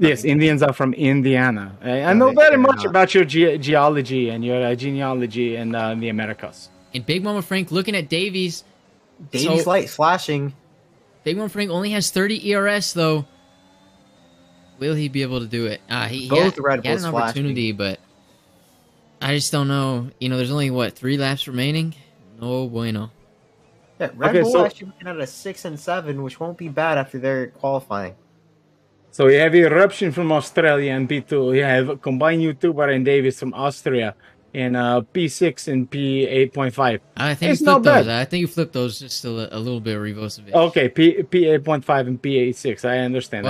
Yes, Indians are from Indiana. I know very much about your geology and your genealogy in the Americas. And Big Mama Frank looking at Davies. Davies light flashing. Big Mama Frank only has 30 ERS, though. Will he be able to do it? He Both had, Red he had Bulls an opportunity, but I just don't know. There's only, 3 laps remaining? No bueno. Yeah, Red Bull actually looking at a 6 and 7, which won't be bad after their qualifying. So we have Eruption from Australia and P2. We have combined YouTuber and Davis from Austria in P6 and P8.5. I think you flipped those. I think you flipped those just a little bit, Rivocevic. Okay, P8.5 and P86. I understand.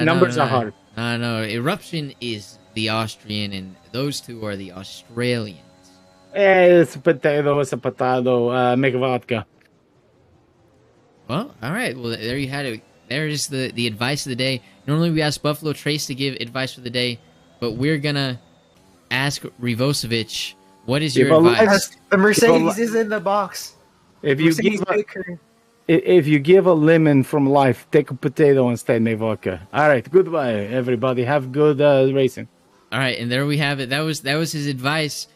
Numbers are hard. No. Eruption is the Austrian, and those two are the Australians. It's a potato. Make vodka. Well, all right. Well, there you had it. There is the advice of the day. Normally we ask Buffalo Trace to give advice for the day, but we're gonna ask Rivocevic, what is your advice? The Mercedes is in the box. If you give a lemon from life, take a potato instead, make vodka. All right, goodbye, everybody. Have good racing. All right, and there we have it. That was his advice,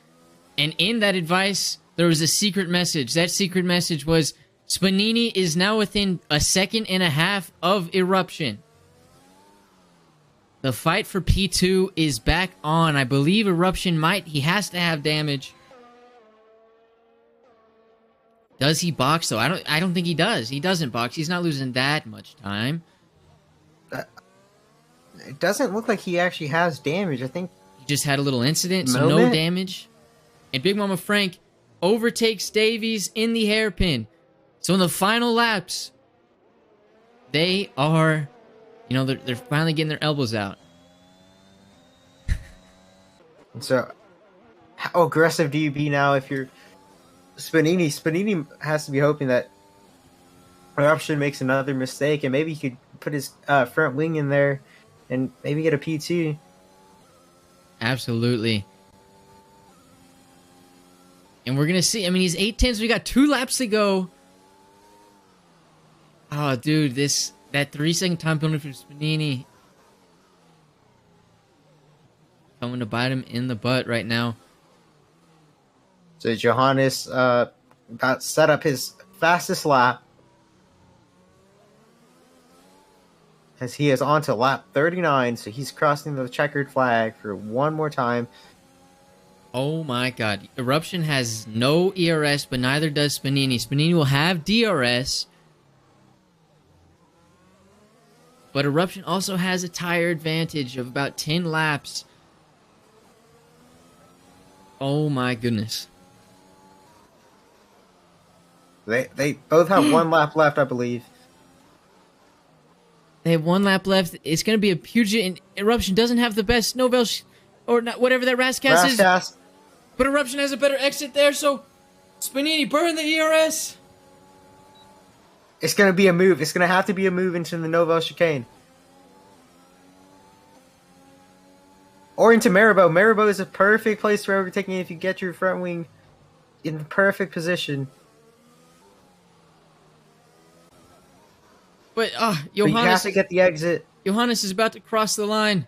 and in that advice, there was a secret message. That secret message was Spanini is now within a second and a half of Eruption. The fight for P2 is back on. I believe Eruption he has to have damage. Does he box though? I don't think he does. He doesn't box. He's not losing that much time. It doesn't look like he actually has damage. I think he just had a little incident, so no damage. And Big Mama Frank overtakes Davies in the hairpin. So in the final laps, they are, they're finally getting their elbows out. So, how aggressive do you be now if you're Spanini? Spanini has to be hoping that Eruption makes another mistake, and maybe he could put his front wing in there and maybe get a P2. Absolutely. And we're going to see. I mean, he's 8/10. We got 2 laps to go. Oh, dude, that 3-second time penalty for Spanini coming to bite him in the butt right now. So Johannes got set up his fastest lap as he is on to lap 39. So he's crossing the checkered flag for one more time. Oh my God. Eruption has no ERS, but neither does Spanini. Spanini will have DRS. But Eruption also has a tire advantage of about 10 laps. Oh my goodness. They both have 1 lap left, I believe. They have 1 lap left. It's going to be a huge... And Eruption doesn't have the best Novel... or not, whatever that Rascas is. But Eruption has a better exit there, so... Spanini, burn the ERS! It's going to be a move. It's going to have to be a move into the Novel chicane. Or into Maribel. Maribel is a perfect place for overtaking if you get your front wing in the perfect position. But, Johannes... But you have to get the exit. Johannes is about to cross the line.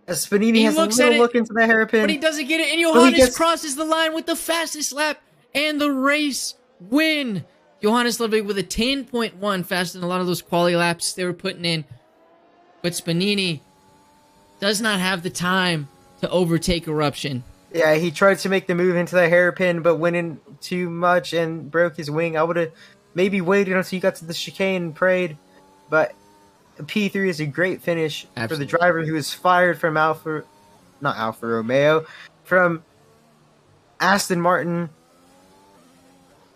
As Spanini has a little look into the hairpin. But he doesn't get it, and Johannes crosses the line with the fastest lap and the race win. Johannes Ludwig with a 10.1 faster than a lot of those quali laps they were putting in. But Spanini does not have the time to overtake Eruption. Yeah, he tried to make the move into the hairpin, but went in too much and broke his wing. I would have maybe waited until he got to the chicane and prayed, but P3 is a great finish for the driver who was fired from Alfa Romeo, from Aston Martin.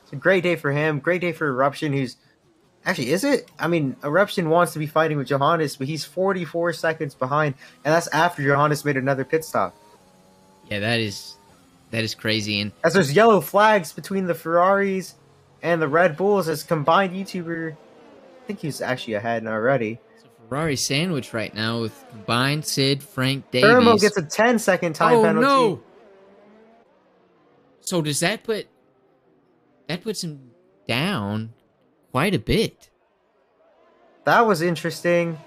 It's a great day for him. Great day for Eruption, who's... Actually, is it? I mean, Eruption wants to be fighting with Johannes, but he's 44 seconds behind, and that's after Johannes made another pit stop. Yeah, that is crazy. And as there's yellow flags between the Ferraris and the Red Bulls as combined YouTuber, I think he's actually ahead already. It's a Ferrari sandwich right now with combined Sid, Frank, Davies. Thermo gets a 10-second time penalty. Oh, no! So does that put... That puts him down quite a bit. That was interesting.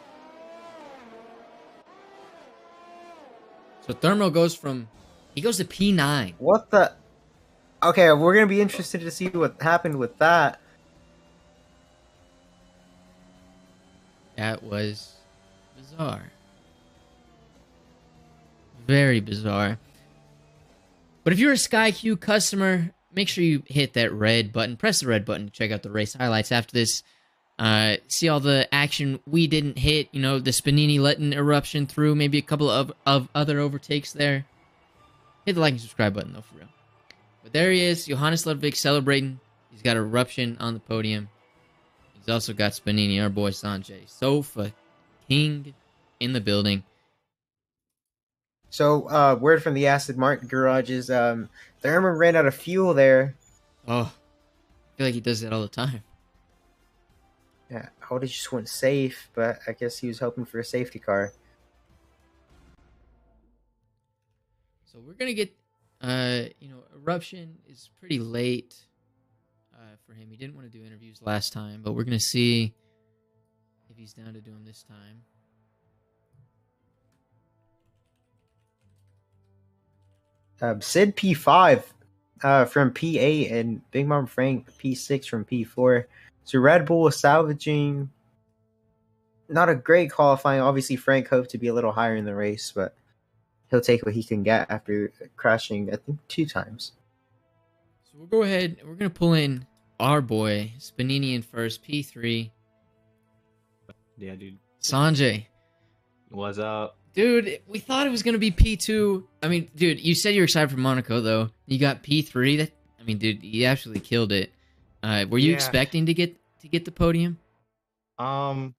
So Thermo goes from... He goes to P9. What the... Okay, we're going to be interested to see what happened with that. That was bizarre. Very bizarre. But if you're a SkyQ customer, make sure you hit that red button. Press the red button to check out the race highlights after this. See all the action we didn't hit. You know, the Spanini letting Eruption through. Maybe a couple of other overtakes there. Hit the like and subscribe button, though, for real. But there he is. Johannes Ludwig celebrating. He's got Eruption on the podium. He's also got Spanini, our boy Sanjay. Sofa King in the building. So, word from the Aston Martin garages, the Thermo ran out of fuel there. Oh, I feel like he does that all the time. Yeah, I would have just went safe, but I guess he was hoping for a safety car. So we're going to get, Eruption is pretty late for him. He didn't want to do interviews last time, but we're going to see if he's down to do them this time. Sid P5 from P8 and Big Mom Frank P6 from P4. So Red Bull was salvaging not a great qualifying. Obviously, Frank hoped to be a little higher in the race, but he'll take what he can get after crashing, I think, 2 times. So we'll go ahead. We're gonna pull in our boy Spanini in first, P3. Yeah, dude. Sanjay, What's up? dude, we thought it was gonna be P2. I mean, dude, you said you were excited for Monaco, though. You got P3. That, I mean, dude, you absolutely killed it. Were you Yeah. expecting to get the podium? I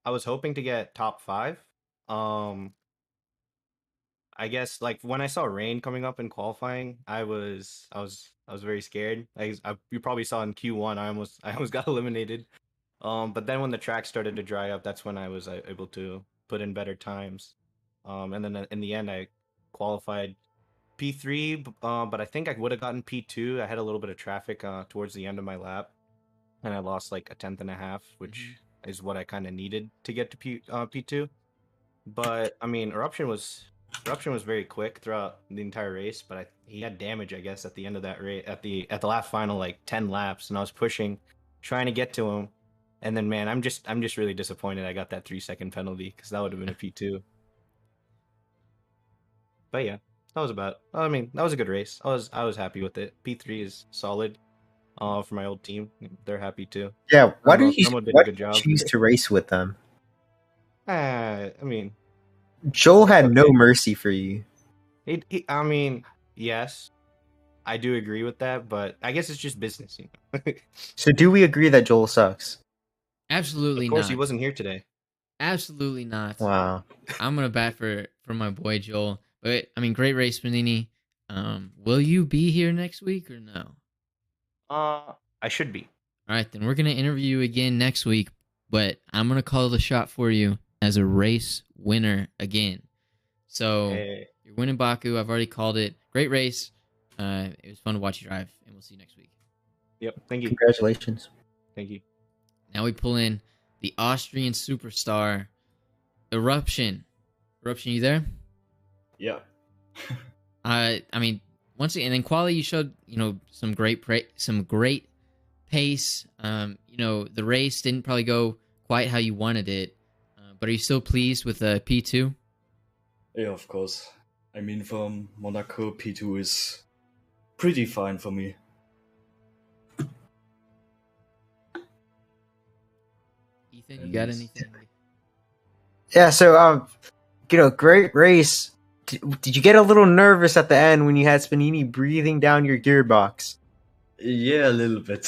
was hoping to get top 5. I guess like when I saw rain coming up in qualifying, I was very scared. You probably saw in Q1, I almost got eliminated. But then when the track started to dry up, that's when I was able to put in better times. And then in the end, I qualified P3, but I think I would have gotten P2. I had a little bit of traffic towards the end of my lap, and I lost like a tenth and a half, which is what I kind of needed to get to P2. But I mean, Eruption was very quick throughout the entire race, but he had damage, I guess, at the end of that race, at the last final like 10 laps, and I was pushing, trying to get to him, and then man, I'm just really disappointed I got that 3-second penalty because that would have been a P2. But yeah, that was a good race. I was happy with it. P3 is solid. For my old team, they're happy too. Yeah, why did you choose to race with them? I mean, Joel had no mercy for you. I mean, yes, I do agree with that, but I guess it's just business, you know. So do we agree that Joel sucks? Absolutely not. Of course, he wasn't here today. Absolutely not. Wow. I'm gonna bat for my boy Joel. But I mean, great race, Panini. Will you be here next week or no? I should be. All right, then we're gonna interview you again next week. But I'm gonna call the shot for you as a race winner again. So you're winning Baku. I've already called it. Great race. It was fun to watch you drive, and we'll see you next week. Yep. Thank you. Congratulations. Thank you. Now we pull in the Austrian superstar, Eruption. Eruption, you there? Yeah. I mean, once again, and then quality, you showed some great pace. The race didn't probably go quite how you wanted it, but are you still pleased with P2? Yeah, of course. I mean, from Monaco, P2 is pretty fine for me. Ethan, you got anything? Yeah, so great race. Did you get a little nervous at the end when you had Spanini breathing down your gearbox? Yeah, a little bit.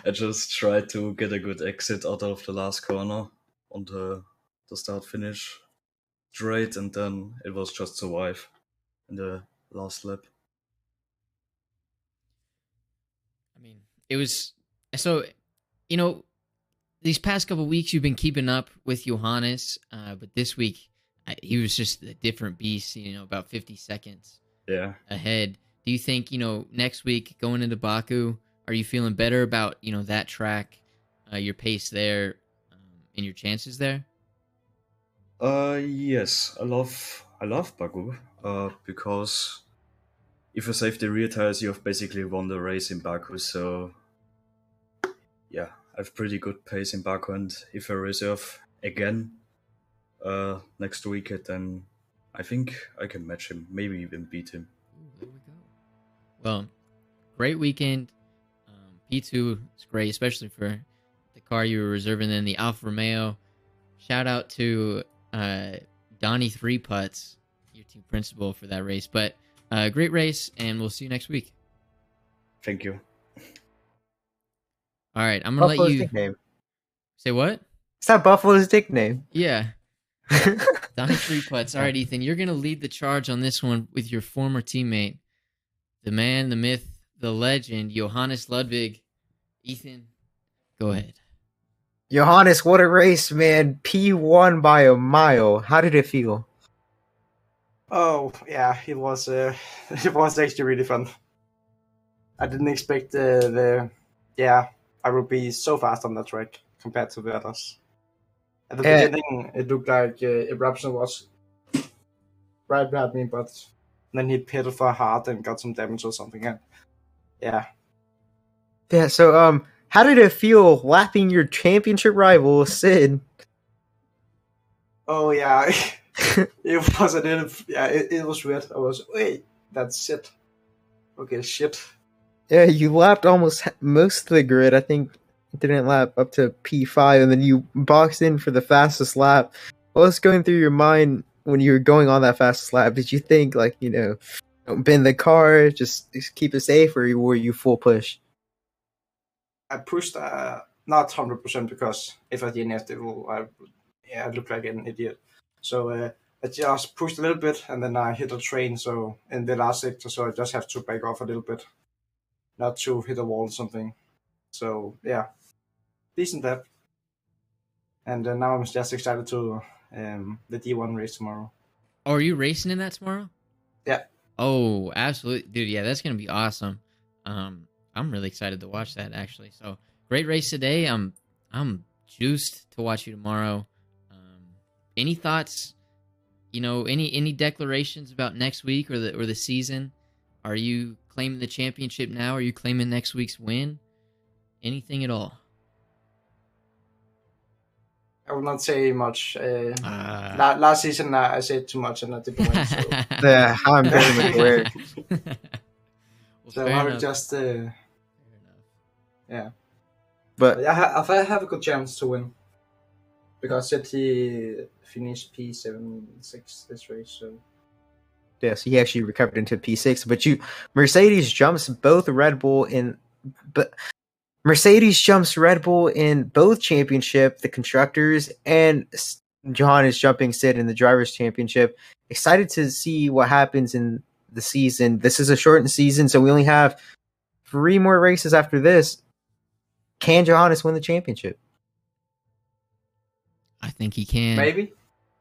I just tried to get a good exit out of the last corner on the start-finish straight, and then it was just survive in the last lap. I mean, it was so. These past couple weeks you've been keeping up with Johannes, but this week he was just a different beast. About 50 seconds ahead. Do you think next week going into Baku, are you feeling better about that track, your pace there, and your chances there? Yes, I love Baku, because if you save the rear tires, you have basically won the race in Baku. So yeah, I have pretty good pace in Baku, and if I reserve again next week, then I think I can match him, maybe even beat him. Ooh, there we go. Well, great weekend. P2 is great, especially for the car you were reserving. Then the Alfa Romeo. Shout out to Donnie 3 Putts, your team principal, for that race. But great race, and we'll see you next week. Thank you. All right, I'm gonna let you nickname. Say what? Is that Buffalo's nickname? Yeah. Donnie 3 Putts. All right, Ethan, you're gonna lead the charge on this one with your former teammate, the man, the myth, the legend, Johannes Ludwig. Ethan, go ahead. Johannes, what a race, man. P1 by a mile. How did it feel? Oh, yeah, it was actually really fun. I didn't expect I would be so fast on that track compared to the others. At the beginning, it looked like Eruption was right behind me, but then he pedaled for hard and got some damage or something. And yeah, Yeah. So how did it feel lapping your championship rival Sid? oh yeah, it was a little, yeah, it was weird. I was, wait, that's it. Okay, shit. Yeah, you lapped almost most of the grid. I think you didn't lap up to P5, and then you boxed in for the fastest lap. What was going through your mind when you were going on that fastest lap? Did you think, like, don't bend the car, just keep it safe, or were you full push? I pushed not 100% because if I didn't, I look like an idiot. So I just pushed a little bit and then I hit a train. So in the last sector, so I just have to back off a little bit, not to hit a wall or something. So yeah, decent lap. And now I'm just excited to the D1 race tomorrow. Oh, are you racing in that tomorrow? Yeah. Oh, absolutely, dude. Yeah, that's gonna be awesome. I'm really excited to watch that actually. So great race today. I'm juiced to watch you tomorrow. Any thoughts? Any declarations about next week or the season? Are you claiming the championship now? Are you claiming next week's win? Anything at all? I will not say much. Last season I said too much and I didn't win. So, Yeah, I'm very much aware. so I will just yeah. But I have a good chance to win because said he finished P7-6 this race. So yeah, so he actually recovered into P6. But Mercedes jumps both Red Bull in both championship, the constructors, and Johannes jumping Sid in the drivers' championship. Excited to see what happens in the season. This is a shortened season, so we only have 3 more races after this. Can Johannes win the championship? I think he can. maybe.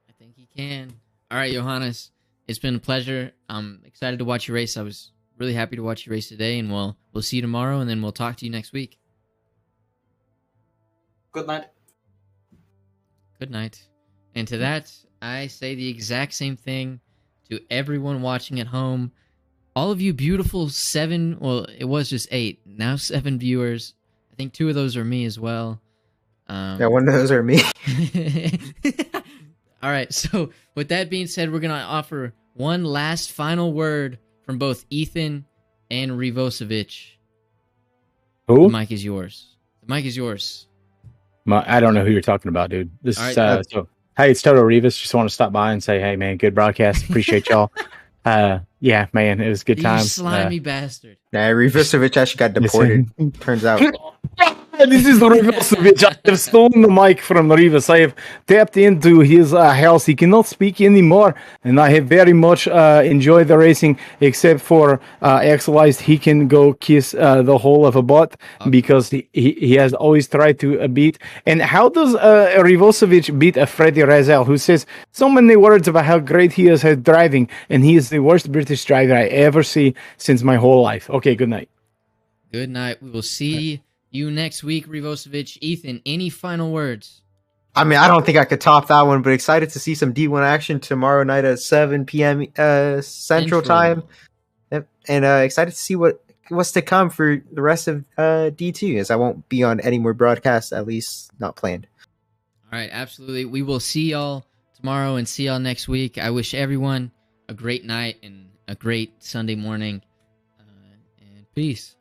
I think he can. All right, Johannes. It's been a pleasure. I'm excited to watch you race. I was really happy to watch you race today, and we'll see you tomorrow, and then we'll talk to you next week. Good night. Good night. And to that, I say the exact same thing to everyone watching at home. All of you beautiful 7, well, it was just 8, now 7 viewers. I think 2 of those are me as well. Yeah, one of those are me. All right, so with that being said, we're going to offer one last final word from both Ethan and Rivocevic. Who? The mic is yours. The mic is yours. I don't know who you're talking about, dude. This All is right. hey, it's Toto Rivas. Just want to stop by and say, hey, man, good broadcast. Appreciate y'all. Yeah, man, it was a good You time. slimy bastard. Nah, Rivocevic actually got deported. Turns out. This is Rivocevic. I have stolen the mic from Rivas. I have tapped into his house. He cannot speak anymore, and I have very much enjoyed the racing, except for Axelized. He can go kiss the hole of a butt because he has always tried to beat. And how does Rivocevic beat a Freddy Razel, who says so many words about how great he is at driving, and he is the worst British driver I ever see since my whole life. Okay, good night. Good night. We will see you next week, Rivocevic. Ethan, any final words? I mean, I don't think I could top that one, but excited to see some D1 action tomorrow night at 7 p.m. Central Time. Yep. And excited to see what's to come for the rest of D2, as I won't be on any more broadcasts, at least not planned. All right, absolutely. We will see y'all tomorrow and see y'all next week. I wish everyone a great night and a great Sunday morning. And peace.